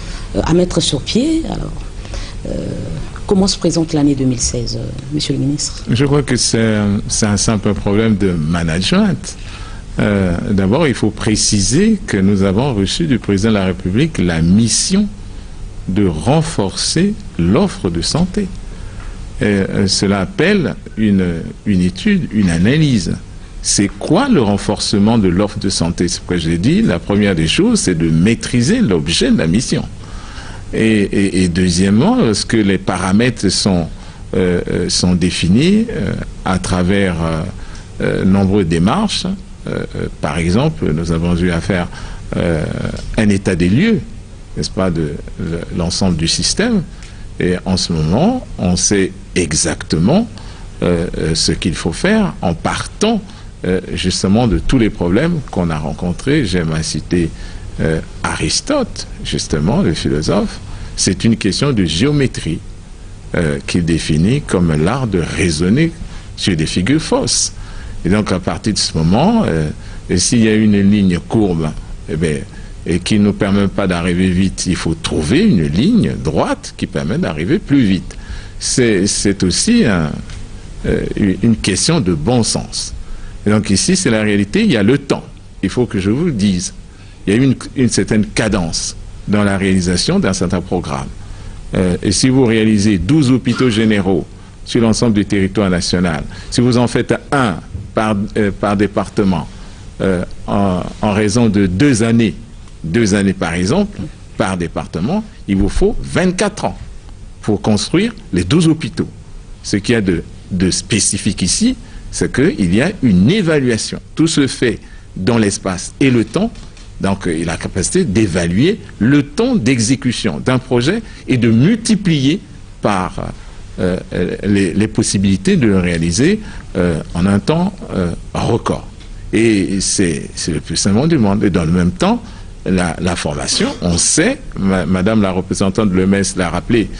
à mettre sur pied. Alors, comment se présente l'année 2016, monsieur le ministre? Je crois que c'est un simple problème de management. D'abord, il faut préciser que nous avons reçu du président de la République la mission de renforcer l'offre de santé. Cela appelle une étude, une analyse. C'est quoi le renforcement de l'offre de santé? C'est ce que j'ai dit. La première des choses, c'est de maîtriser l'objet de la mission. Et deuxièmement, lorsque les paramètres sont définis à travers nombreuses démarches, par exemple, nous avons eu à faire un état des lieux, n'est-ce pas, de l'ensemble du système. Et en ce moment, on sait exactement ce qu'il faut faire en partant justement de tous les problèmes qu'on a rencontrés. J'aime citer Aristote, justement, le philosophe. C'est une question de géométrie qu'il définit comme l'art de raisonner sur des figures fausses. Et donc, à partir de ce moment, s'il y a une ligne courbe, et qui ne nous permet pas d'arriver vite, il faut trouver une ligne droite qui permet d'arriver plus vite. C'est aussi une question de bon sens. Et donc ici, c'est la réalité, il y a le temps. Il faut que je vous le dise. Il y a une certaine cadence dans la réalisation d'un certain programme. Et si vous réalisez 12 hôpitaux généraux sur l'ensemble du territoire national, si vous en faites un par département, en raison de 2 années par exemple, par département, il vous faut 24 ans pour construire les 12 hôpitaux. Ce qu'il y a de spécifique ici, c'est qu'il y a une évaluation. Tout se fait dans l'espace et le temps. Donc, il a la capacité d'évaluer le temps d'exécution d'un projet et de multiplier par les possibilités de le réaliser en un temps record. Et c'est le plus simple du monde. Et dans le même temps, la formation, on sait, Madame la représentante de l'OMS l'a rappelé,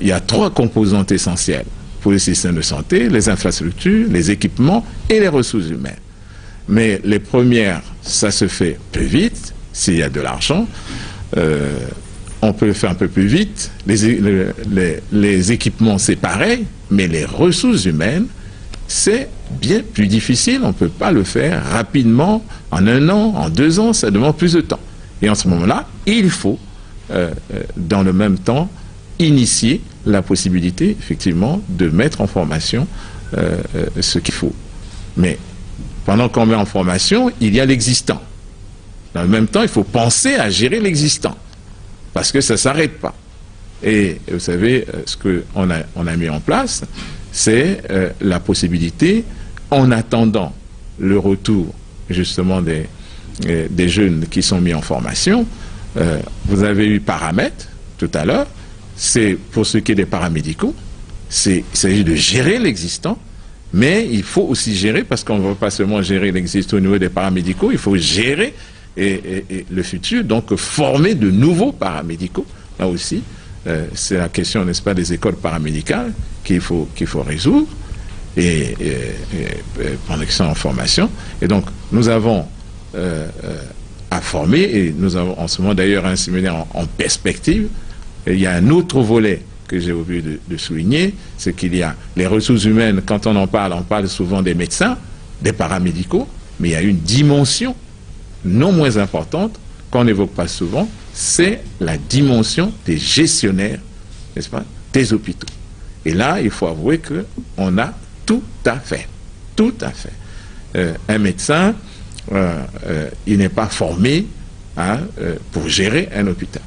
il y a 3 composantes essentielles pour le système de santé: les infrastructures, les équipements et les ressources humaines. Mais les premières, ça se fait plus vite, s'il y a de l'argent. On peut le faire un peu plus vite. Les équipements, c'est pareil, mais les ressources humaines, c'est bien plus difficile. On ne peut pas le faire rapidement, en 1 an, en 2 ans, ça demande plus de temps. Et en ce moment-là, il faut, dans le même temps, initier la possibilité, effectivement, de mettre en formation ce qu'il faut. Mais pendant qu'on met en formation, il y a l'existant. Dans le même temps, il faut penser à gérer l'existant, parce que ça ne s'arrête pas. Et vous savez, ce qu'on a mis en place, c'est la possibilité, en attendant le retour justement des jeunes qui sont mis en formation. Vous avez eu paramètres tout à l'heure. C'est pour ce qui est des paramédicaux, il s'agit de gérer l'existant, mais il faut aussi gérer, parce qu'on ne va pas seulement gérer l'existant au niveau des paramédicaux, il faut gérer et le futur, donc former de nouveaux paramédicaux. Là aussi, c'est la question, n'est-ce pas, des écoles paramédicales qu'il faut résoudre et pendant qu'ils sont en formation. Et donc, nous avons à former, et nous avons en ce moment d'ailleurs un séminaire en perspective. Et il y a un autre volet que j'ai oublié de souligner, c'est qu'il y a les ressources humaines. Quand on parle souvent des médecins, des paramédicaux, mais il y a une dimension non moins importante qu'on n'évoque pas souvent, c'est la dimension des gestionnaires, n'est-ce pas, des hôpitaux. Et là, il faut avouer qu'on a tout à fait. Un médecin, il n'est pas formé pour gérer un hôpital.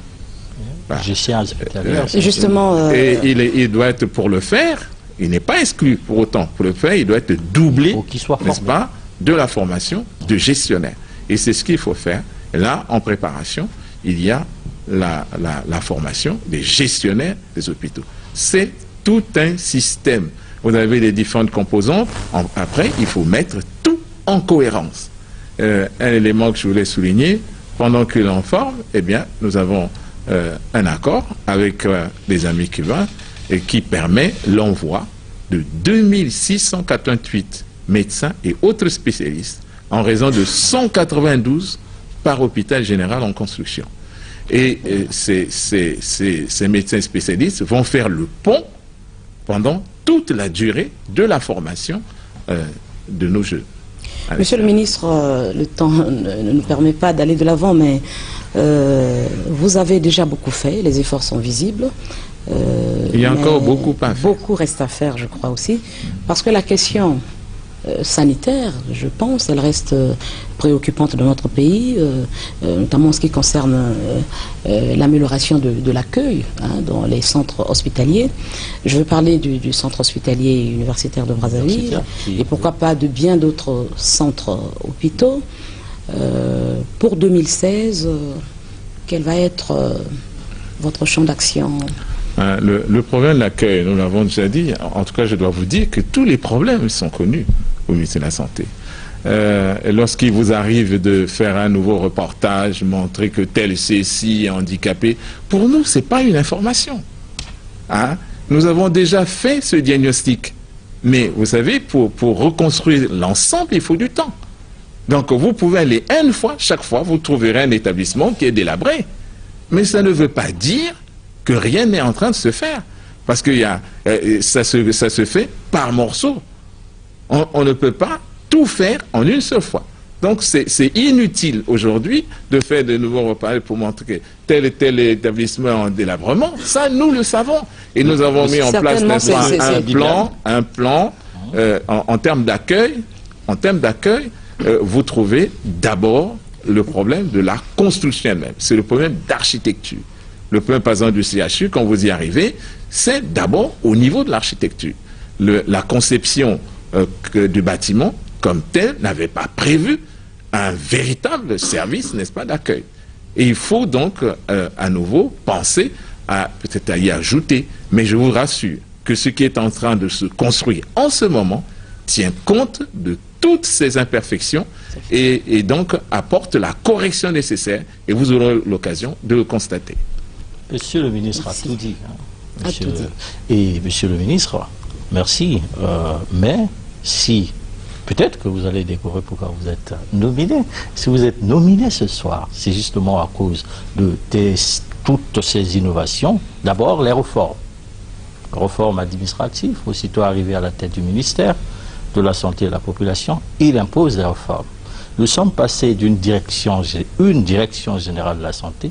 Justement, et il doit être, pour le faire, il n'est pas exclu pour autant. Pour le faire, il doit être doublé, n'est-ce pas, de la formation de gestionnaire. Et c'est ce qu'il faut faire. Et là, en préparation, il y a la formation des gestionnaires des hôpitaux. C'est tout un système. Vous avez les différentes composantes. Après, il faut mettre tout en cohérence. Un élément que je voulais souligner, pendant que l'on forme, eh bien, nous avons un accord avec les amis cubains et qui permet l'envoi de 2688 médecins et autres spécialistes en raison de 192 par hôpital général en construction. Et ces médecins spécialistes vont faire le pont pendant toute la durée de la formation de nos jeunes. Monsieur le ministre, le temps ne nous permet pas d'aller de l'avant, mais vous avez déjà beaucoup fait, les efforts sont visibles. Il y a encore beaucoup à faire. Beaucoup reste à faire, je crois aussi, parce que la question sanitaire, je pense, elle reste préoccupante dans notre pays, notamment en ce qui concerne l'amélioration de l'accueil dans les centres hospitaliers. Je veux parler du centre hospitalier universitaire de Brazzaville et pourquoi pas de bien d'autres centres hôpitaux. Pour 2016, quel va être votre champ d'action? Le problème de l'accueil, nous l'avons déjà dit, en tout cas je dois vous dire que tous les problèmes sont connus au ministère de la Santé. Lorsqu'il vous arrive de faire un nouveau reportage, montrer que tel ceci est handicapé, pour nous, ce n'est pas une information. Nous avons déjà fait ce diagnostic. Mais vous savez, pour reconstruire l'ensemble, il faut du temps. Donc vous pouvez aller une fois, chaque fois, vous trouverez un établissement qui est délabré. Mais ça ne veut pas dire que rien n'est en train de se faire. Parce que ça se fait par morceaux. On ne peut pas tout faire en une seule fois. Donc c'est inutile aujourd'hui de faire de nouveaux repas pour montrer que tel et tel établissement en délabrement. Ça, nous le savons. Et nous avons mis en place un plan en termes d'accueil. En termes d'accueil, vous trouvez d'abord le problème de la construction elle-même. C'est le problème d'architecture. Le problème, par exemple, du CHU, quand vous y arrivez, c'est d'abord au niveau de l'architecture. La conception du bâtiment, comme tel, n'avait pas prévu un véritable service, n'est-ce pas, d'accueil. Et il faut donc, à nouveau, penser à peut-être à y ajouter. Mais je vous rassure que ce qui est en train de se construire en ce moment tient compte de toutes ces imperfections et donc apporte la correction nécessaire. Et vous aurez l'occasion de le constater. Monsieur le ministre a tout dit. Et monsieur le ministre, merci. Mais si, peut-être que vous allez découvrir pourquoi vous êtes nominé. Si vous êtes nominé ce soir, c'est justement à cause de toutes ces innovations. D'abord, les réformes. Réformes administratives, aussitôt arrivé à la tête du ministère de la Santé et de la Population, il impose des réformes. Nous sommes passés d'une direction générale de la santé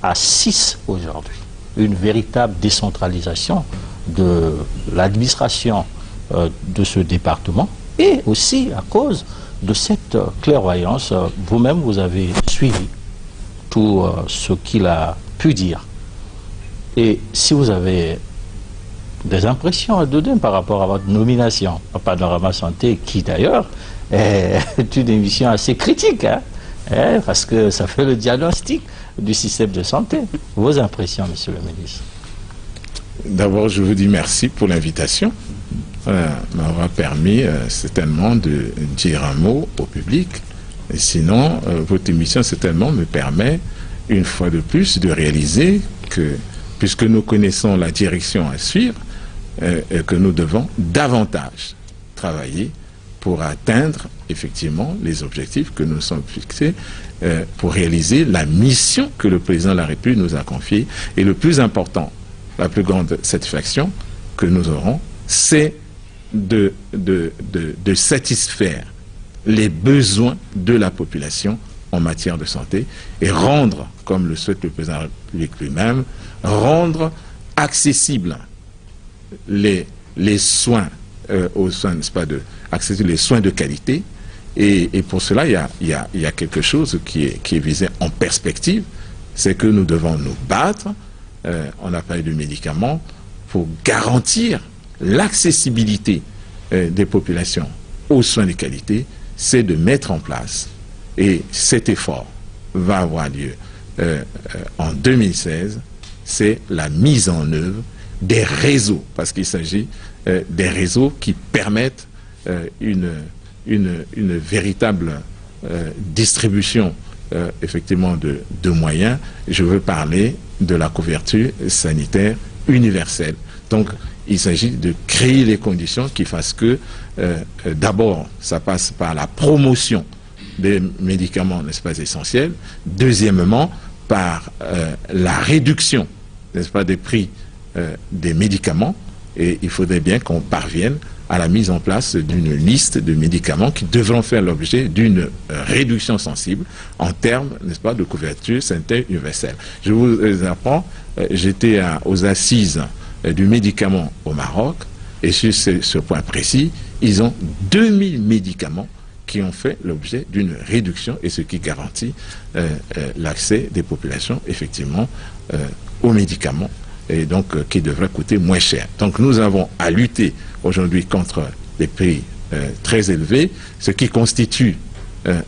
à 6 aujourd'hui. Une véritable décentralisation de l'administration de ce département et aussi à cause de cette clairvoyance. Vous-même, vous avez suivi tout ce qu'il a pu dire. Et si vous avez des impressions à donner par rapport à votre nomination au Panorama Santé, qui d'ailleurs est une émission assez critique, parce que ça fait le diagnostic du système de santé. Vos impressions, monsieur le ministre? D'abord, je vous dis merci pour l'invitation. M'aura permis certainement de dire un mot au public. Et sinon, votre émission certainement me permet, une fois de plus, de réaliser que, puisque nous connaissons la direction à suivre, que nous devons davantage travailler pour atteindre effectivement les objectifs que nous sommes fixés, pour réaliser la mission que le président de la République nous a confiée. Et le plus important, la plus grande satisfaction que nous aurons, c'est de satisfaire les besoins de la population en matière de santé et rendre, comme le souhaite le président de la République lui-même, rendre accessibles les soins aux soins, n'est-ce pas, accessibles les soins de qualité. Et pour cela, il y a quelque chose qui est visé en perspective, c'est que nous devons nous battre, on a parlé de médicaments, pour garantir l'accessibilité des populations aux soins de qualité. C'est de mettre en place, et cet effort va avoir lieu en 2016, c'est la mise en œuvre des réseaux, parce qu'il s'agit des réseaux qui permettent une véritable distribution effectivement de moyens. Je veux parler de la couverture sanitaire universelle. Donc, il s'agit de créer les conditions qui fassent que, d'abord, ça passe par la promotion des médicaments, n'est-ce pas, essentiels. Deuxièmement, par la réduction, n'est-ce pas, des prix des médicaments. Et il faudrait bien qu'on parvienne à la mise en place d'une liste de médicaments qui devront faire l'objet d'une réduction sensible en termes, n'est-ce pas, de couverture sanitaire universelle. Je vous apprends, j'étais aux assises du médicament au Maroc, et sur ce point précis, ils ont 2000 médicaments qui ont fait l'objet d'une réduction, et ce qui garantit l'accès des populations, effectivement, aux médicaments, et donc qui devrait coûter moins cher. Donc nous avons à lutter aujourd'hui contre des prix très élevés, ce qui constitue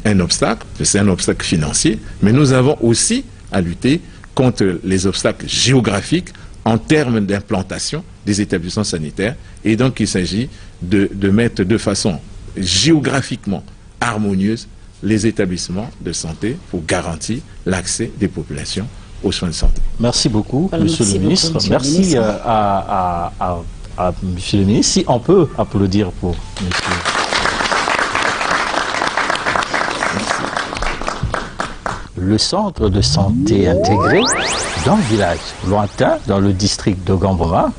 un obstacle, c'est un obstacle financier, mais nous avons aussi à lutter contre les obstacles géographiques en termes d'implantation des établissements sanitaires, et donc il s'agit de mettre de façon géographiquement harmonieuse les établissements de santé pour garantir l'accès des populations aux soins de santé. Merci beaucoup, Monsieur le Ministre. Merci à Monsieur le Ministre. Si on peut applaudir pour Monsieur. Le centre de santé intégré dans le village lointain, dans le district de Gamboma,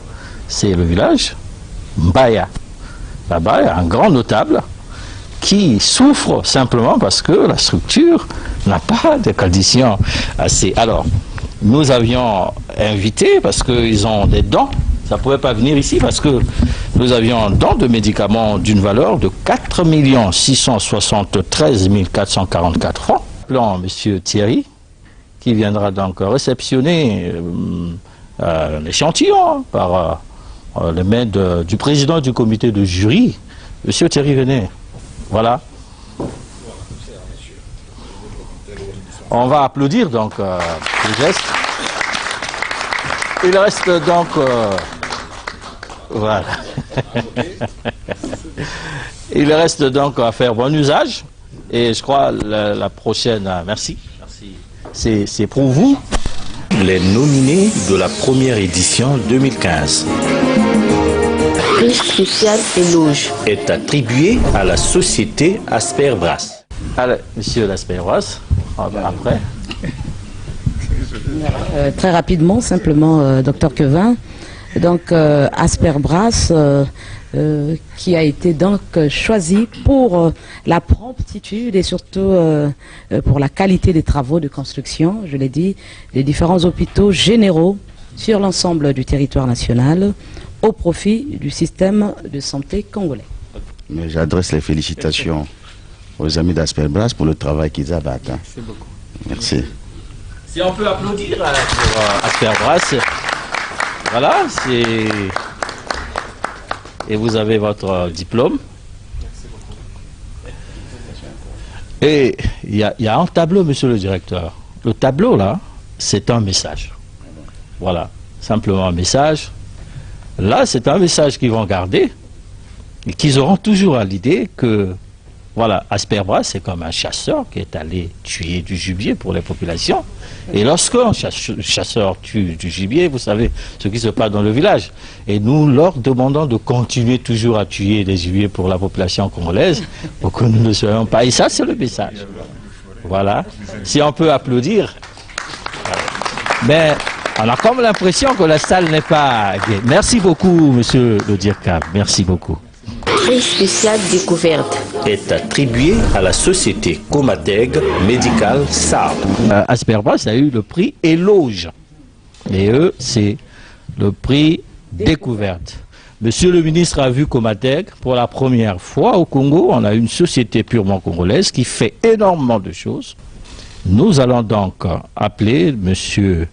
c'est le village Mbaya. Là-bas, il y a un grand notable qui souffre simplement parce que la structure n'a pas de conditions assez. Alors, nous avions invité, parce qu'ils ont des dons, ça ne pouvait pas venir ici, parce que nous avions un don de médicaments d'une valeur de 4 673 444 francs. Appelons M. Thierry, qui viendra donc réceptionner un échantillon par les mains du président du comité de jury. M. Thierry, venez. Voilà. On va applaudir donc le geste. Il reste donc... voilà. Il reste donc à faire bon usage. Et je crois la prochaine... merci. C'est pour vous. Les nominés de la première édition 2015. Prix spécial éloge Est attribué à la société Asperbras. Alors, monsieur Asperbras, après. Très rapidement, simplement, docteur Quevin. Donc, Asperbras, qui a été donc choisi pour la promptitude et surtout pour la qualité des travaux de construction, je l'ai dit, des différents hôpitaux généraux sur l'ensemble du territoire national au profit du système de santé congolais. J'adresse les félicitations aux amis d'Asperbras pour le travail qu'ils abattent. Merci beaucoup. Merci. Si on peut applaudir pour Asperbras. Voilà, c'est... Et vous avez votre diplôme. Et il y a un tableau, monsieur le directeur. Le tableau, là, c'est un message. Voilà, simplement un message. Là, c'est un message qu'ils vont garder et qu'ils auront toujours à l'idée que, voilà, Asperbras, c'est comme un chasseur qui est allé tuer du gibier pour les populations. Et lorsqu'un chasseur tue du gibier, vous savez ce qui se passe dans le village. Et nous leur demandons de continuer toujours à tuer des gibiers pour la population congolaise, pour que nous ne soyons pas... Et ça, c'est le message. Voilà. Si on peut applaudir. Mais on a comme l'impression que la salle n'est pas... Merci beaucoup, monsieur le directeur. Merci beaucoup. Prix spécial découverte Est attribué à la société Comateg Medical SAR. Asperbras a eu le prix éloge. Et eux, c'est le prix découverte. Monsieur le ministre a vu Comateg pour la première fois au Congo. On a une société purement congolaise qui fait énormément de choses. Nous allons donc appeler monsieur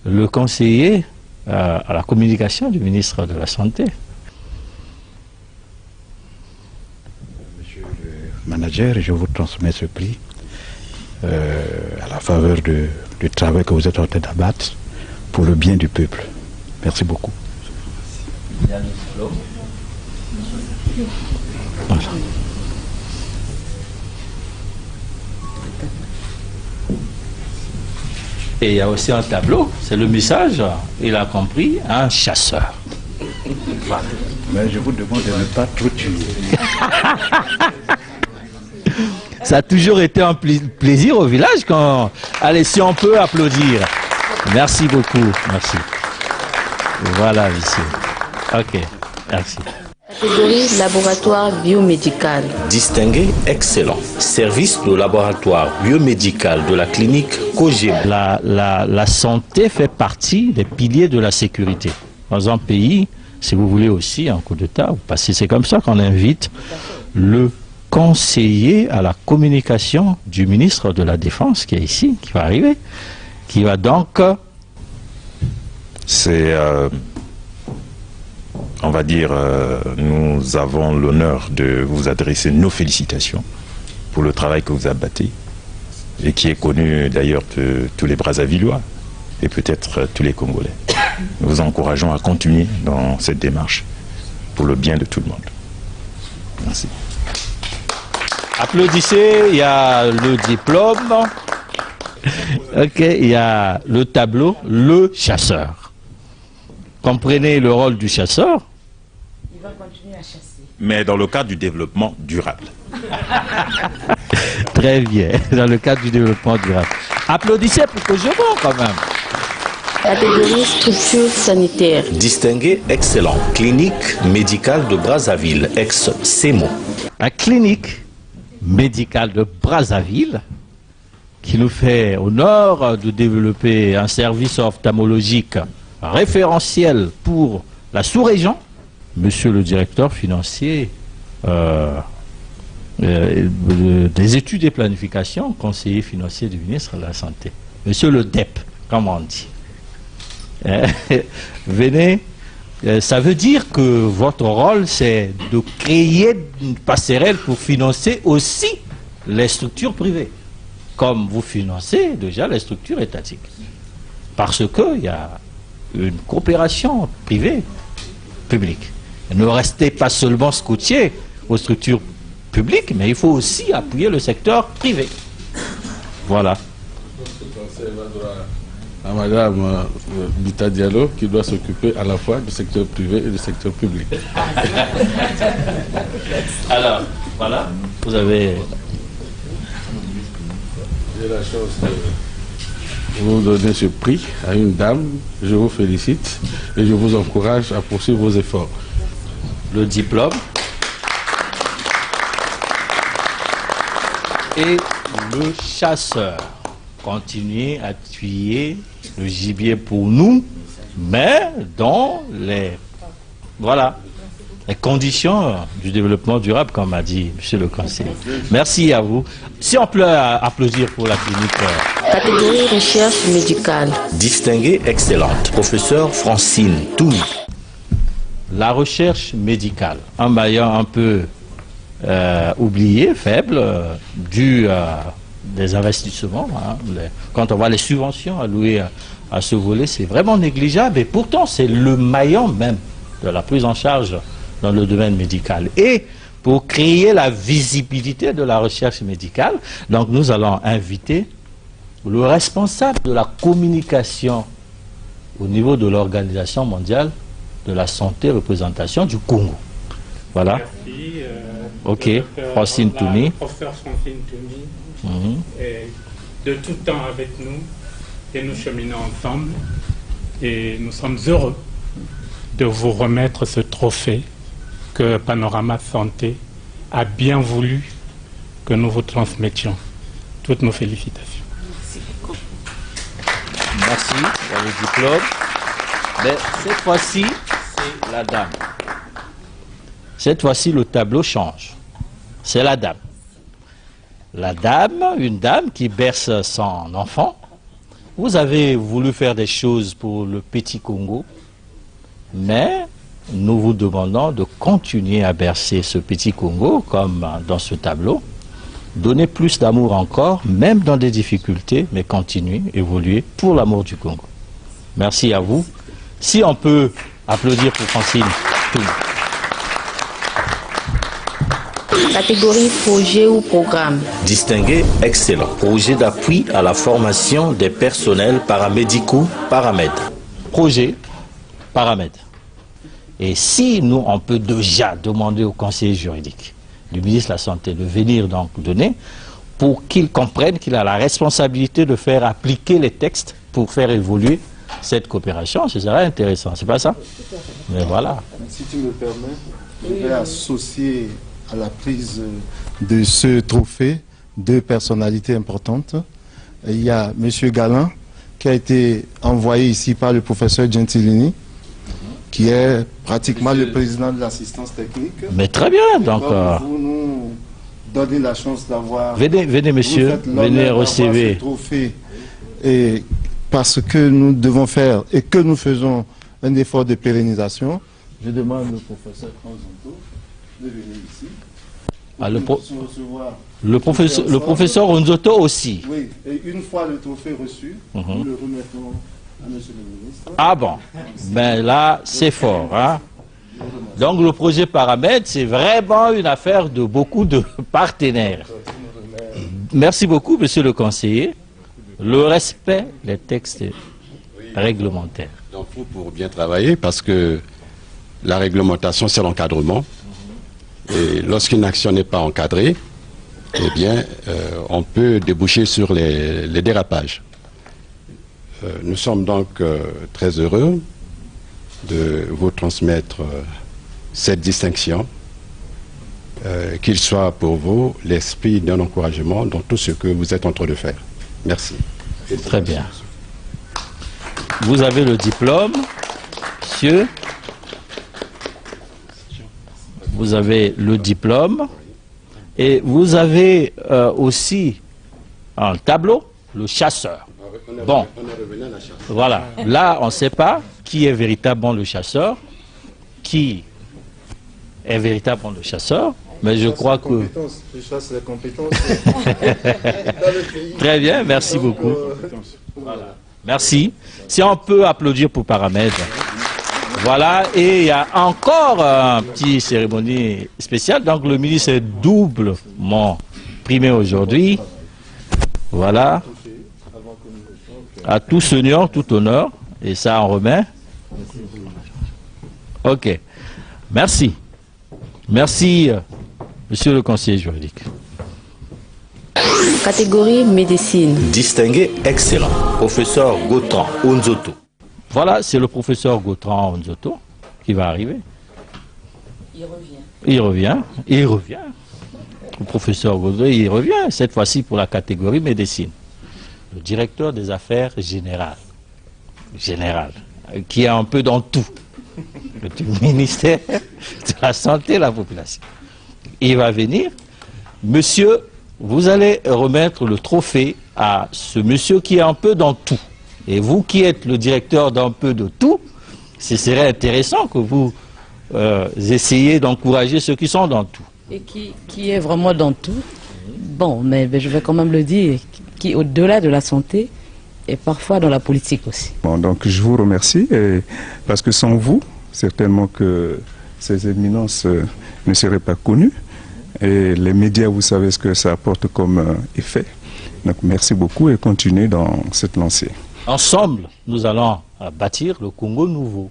le conseiller à la communication du ministre de la Santé. Manager, je vous transmets ce prix à la faveur du travail que vous êtes en train d'abattre pour le bien du peuple. Merci beaucoup. Voilà. Et il y a aussi un tableau, c'est le message, il a compris, un chasseur. Voilà. Mais je vous demande de ne pas trop tuer. Ça a toujours été un plaisir au village quand... Allez, si on peut applaudir. Merci beaucoup, merci. Voilà, ici. Ok, merci. Catégorie laboratoire biomédical. Distingué, excellent. Service de laboratoire biomédical de la clinique Kogem. La santé fait partie des piliers de la sécurité. Dans un pays, si vous voulez aussi un coup d'État, parce que c'est comme ça qu'on invite le conseiller à la communication du ministre de la Défense qui est ici, qui va arriver, qui va donc... C'est... on va dire, nous avons l'honneur de vous adresser nos félicitations pour le travail que vous abattez et qui est connu d'ailleurs de tous les Brazzavillois et peut-être tous les Congolais. Nous vous encourageons à continuer dans cette démarche pour le bien de tout le monde. Merci. Applaudissez, il y a le diplôme, ok, il y a le tableau, le chasseur. Comprenez le rôle du chasseur? Il va continuer à chasser. Mais dans le cadre du développement durable. Très bien, dans le cadre du développement durable. Applaudissez pour que je vois quand même. Catégorie structure sanitaire. Distingué, excellent. Clinique médicale de Brazzaville, ex-SEMO. La clinique médicale de Brazzaville, qui nous fait honneur de développer un service ophtalmologique référentiel pour la sous-région. Monsieur le directeur financier des études et planification, conseiller financier du ministre de la Santé. Monsieur le DEP, comme on dit. Venez, ça veut dire que votre rôle, c'est de créer une passerelle pour financer aussi les structures privées, comme vous financez déjà les structures étatiques. Parce qu'il y a une coopération privée, publique. Ne restez pas seulement scotché aux structures publiques, mais il faut aussi appuyer le secteur privé. Voilà. À Madame Bita Diallo, qui doit s'occuper à la fois du secteur privé et du secteur public. Alors, voilà, vous avez... J'ai la chance de vous donner ce prix à une dame. Je vous félicite et je vous encourage à poursuivre vos efforts. Le diplôme et le chasseur. Continuez à tuer le gibier pour nous, mais dans les, voilà, les conditions du développement durable, comme a dit monsieur le conseiller. Merci à vous. Si on peut applaudir pour la clinique. Catégorie recherche médicale. Distinguée, excellente. Professeur Francine Toumi. La recherche médicale, un maillon un peu oublié, faible, dû à des investissements. Hein, quand on voit les subventions allouées à ce volet, c'est vraiment négligeable. Et pourtant, c'est le maillon même de la prise en charge dans le domaine médical. Et pour créer la visibilité de la recherche médicale, donc nous allons inviter le responsable de la communication au niveau de l'Organisation mondiale de la santé représentation du Congo. Voilà. Merci. Ok, Francine Toumi. Professeur Francine Toumi est de tout temps avec nous et nous cheminons ensemble. Et nous sommes heureux de vous remettre ce trophée que Panorama Santé a bien voulu que nous vous transmettions. Toutes nos félicitations. Merci beaucoup. Merci pour le diplôme. Mais cette fois-ci, c'est la dame. Cette fois-ci, le tableau change. C'est la dame. La dame, une dame qui berce son enfant. Vous avez voulu faire des choses pour le petit Congo, mais nous vous demandons de continuer à bercer ce petit Congo, comme dans ce tableau, donner plus d'amour encore, même dans des difficultés, mais continuer, évoluer pour l'amour du Congo. Merci à vous. Si on peut applaudir pour Francine. Tout le monde. Catégorie projet ou programme. Distingué, excellent. Projet d'appui à la formation des personnels paramédicaux, paramèdes. Projet, paramèdes. Et si nous, on peut déjà demander au conseiller juridique du ministre de la Santé de venir donc donner, pour qu'il comprenne qu'il a la responsabilité de faire appliquer les textes pour faire évoluer cette coopération, ce serait intéressant, c'est pas ça? Mais voilà. Si tu me permets, je vais associer à la prise de ce trophée deux personnalités importantes. Il y a M. Galin, qui a été envoyé ici par le professeur Gentilini, qui est pratiquement le président de l'assistance technique. Mais très bien, donc... vous nous donnez la chance d'avoir... Venez monsieur, venez recevoir ce trophée. Et parce que nous devons faire et que nous faisons un effort de pérennisation, je demande au professeur Onzonto de venir ici. Ah, le professeur Onzonto aussi. Oui, et une fois le trophée reçu, nous le remettons à monsieur le ministre. Ah bon, ben là c'est fort, hein. Donc le projet Paramède, c'est vraiment une affaire de beaucoup de partenaires. Merci beaucoup, monsieur le conseiller. Le respect des textes réglementaires. Donc pour bien travailler, parce que la réglementation, c'est l'encadrement. Et lorsqu'une action n'est pas encadrée, eh bien, on peut déboucher sur les dérapages. Nous sommes donc très heureux de vous transmettre cette distinction, qu'il soit pour vous l'esprit d'un encouragement dans tout ce que vous êtes en train de faire. Merci. Très bien. Vous avez le diplôme, monsieur. Vous avez le diplôme et vous avez aussi un tableau, le chasseur. Bon, voilà. Là, on ne sait pas qui est véritablement le chasseur, qui est véritablement le chasseur, mais je crois que... Je chasse les compétences. Très bien, merci beaucoup. Voilà. Merci. Si on peut applaudir pour Paramède. Voilà, et il y a encore une petite cérémonie spéciale. Donc le ministre est doublement primé aujourd'hui. Voilà. À tout seigneur, tout honneur. Et ça, on remet. Ok. Merci. Merci, monsieur le conseiller juridique. Catégorie médecine. Distingué, excellent. Professeur Gautran Onzonto. Voilà, c'est le professeur Gautran Onzonto qui va arriver. Il revient. Le professeur Gautran, il revient, cette fois-ci pour la catégorie médecine. Le directeur des affaires générales, qui est un peu dans tout. Le ministère de la Santé et de la Population. Il va venir. Monsieur, vous allez remettre le trophée à ce monsieur qui est un peu dans tout. Et vous qui êtes le directeur d'un peu de tout, ce serait intéressant que vous essayiez d'encourager ceux qui sont dans tout. Et qui est vraiment dans tout. Bon, mais je vais quand même le dire, qui au-delà de la santé et parfois dans la politique aussi. Bon, donc je vous remercie, parce que sans vous, certainement que ces éminences ne seraient pas connues. Et les médias, vous savez ce que ça apporte comme effet. Donc merci beaucoup et continuez dans cette lancée. Ensemble, nous allons bâtir le Congo nouveau.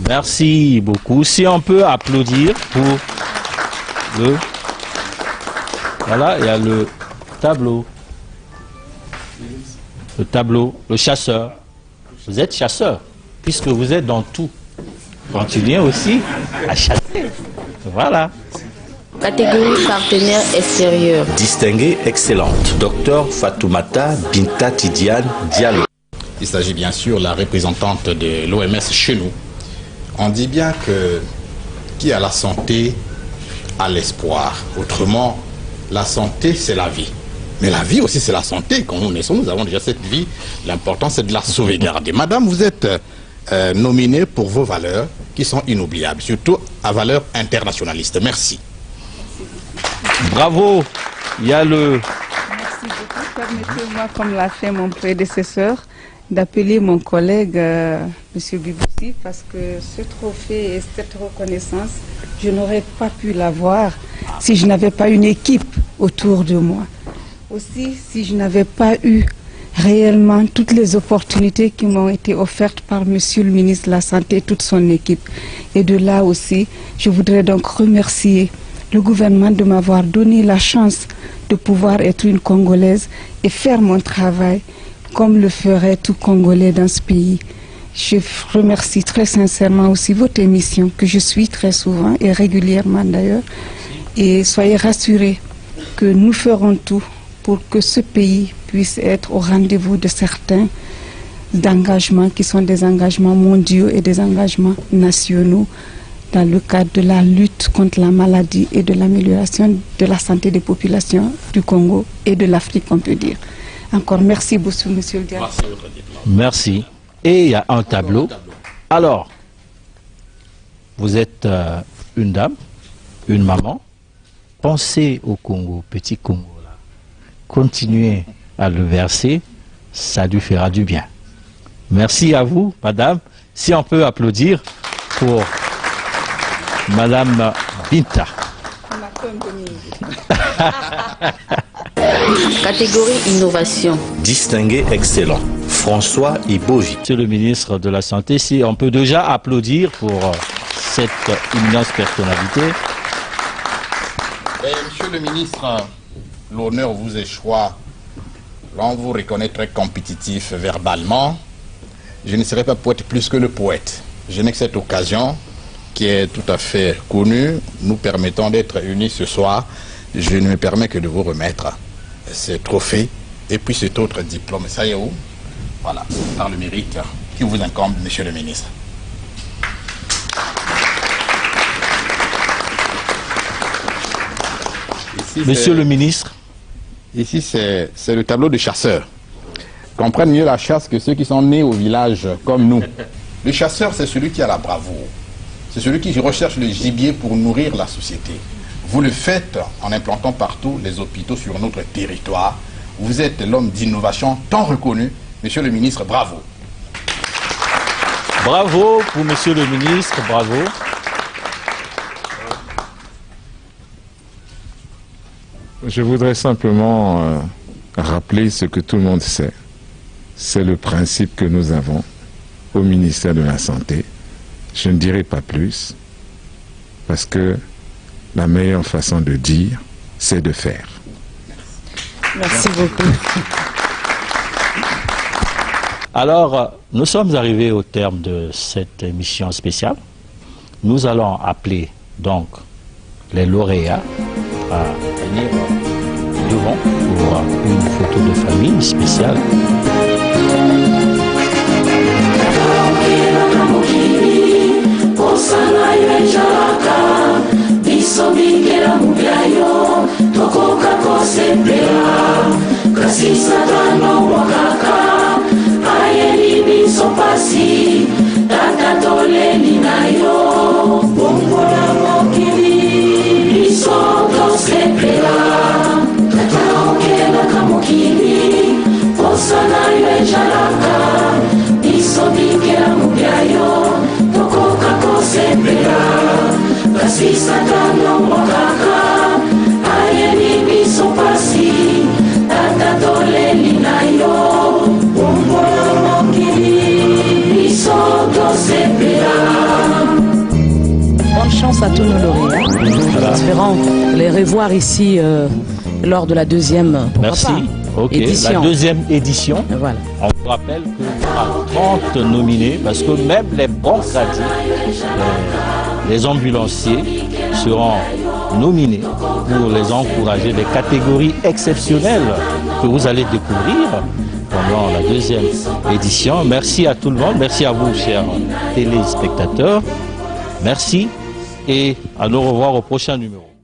Merci beaucoup. Si on peut applaudir pour le... Voilà, il y a le tableau. Le tableau, le chasseur. Vous êtes chasseur, puisque vous êtes dans tout. Continuez aussi à chasser. Voilà. Catégorie partenaire extérieur. Distinguée, excellente. Docteur Fatoumata Binta Tidiane Diallo. Il s'agit bien sûr de la représentante de l'OMS chez nous. On dit bien que qui a la santé a l'espoir. Autrement, la santé, c'est la vie. Mais la vie aussi, c'est la santé. Quand nous naissons, nous avons déjà cette vie. L'important, c'est de la sauvegarder. Madame, vous êtes nominée pour vos valeurs qui sont inoubliables, surtout à valeur internationaliste. Merci. Bravo Il y a le... Merci beaucoup. Permettez-moi, comme l'a fait mon prédécesseur, d'appeler mon collègue M. Biboussi, parce que ce trophée et cette reconnaissance, je n'aurais pas pu l'avoir si je n'avais pas une équipe autour de moi. Aussi, si je n'avais pas eu réellement toutes les opportunités qui m'ont été offertes par Monsieur le ministre de la Santé et toute son équipe. Et de là aussi, je voudrais donc remercier le gouvernement de m'avoir donné la chance de pouvoir être une Congolaise et faire mon travail comme le ferait tout Congolais dans ce pays. Je remercie très sincèrement aussi votre émission que je suis très souvent et régulièrement d'ailleurs. Et soyez rassurés que nous ferons tout pour que ce pays puisse être au rendez-vous de certains engagements qui sont des engagements mondiaux et des engagements nationaux dans le cadre de la lutte contre la maladie et de l'amélioration de la santé des populations du Congo et de l'Afrique, on peut dire. Encore merci beaucoup, monsieur le directeur. Merci. Et il y a un tableau. Alors, vous êtes une dame, une maman. Pensez au Congo, petit Congo là. Continuez à le verser, ça lui fera du bien. Merci à vous, madame. Si on peut applaudir pour madame Binta. Catégorie innovation. Distingué excellent. François Iboji. Monsieur le ministre de la Santé, si on peut déjà applaudir pour cette immense personnalité. Monsieur le ministre, l'honneur vous échoit. L'on vous reconnaît très compétitif verbalement. Je ne serai pas poète plus que le poète. Je n'ai que cette occasion qui est tout à fait connue, nous permettant d'être unis ce soir. Je ne me permets que de vous remettre ces trophées et puis cet autre diplôme. Ça y est où? Voilà, par le mérite qui vous incombe, monsieur le ministre. Ici, monsieur le ministre. Ici, c'est le tableau de chasseurs. Comprennent mieux la chasse que ceux qui sont nés au village comme nous. Le chasseur, c'est celui qui a la bravoure. C'est celui qui recherche le gibier pour nourrir la société. Vous le faites en implantant partout les hôpitaux sur notre territoire. Vous êtes l'homme d'innovation tant reconnu. Monsieur le ministre, bravo. Bravo pour monsieur le ministre, bravo. Je voudrais simplement rappeler ce que tout le monde sait. C'est le principe que nous avons au ministère de la Santé. Je ne dirai pas plus, parce que la meilleure façon de dire, c'est de faire. Merci beaucoup. Alors, nous sommes arrivés au terme de cette émission spéciale. Nous allons appeler donc les lauréats à venir devant pour une photo de famille spéciale. Bonne chance à tous nos lauréats. Espérons les revoir ici lors de la deuxième édition. La deuxième édition. Voilà. On vous rappelle qu'il y aura 30 nominés parce que même les bons gradés, les ambulanciers seront nominés pour les encourager, des catégories exceptionnelles que vous allez découvrir pendant la deuxième édition. Merci à tout le monde, merci à vous chers téléspectateurs, merci et à nous revoir au prochain numéro.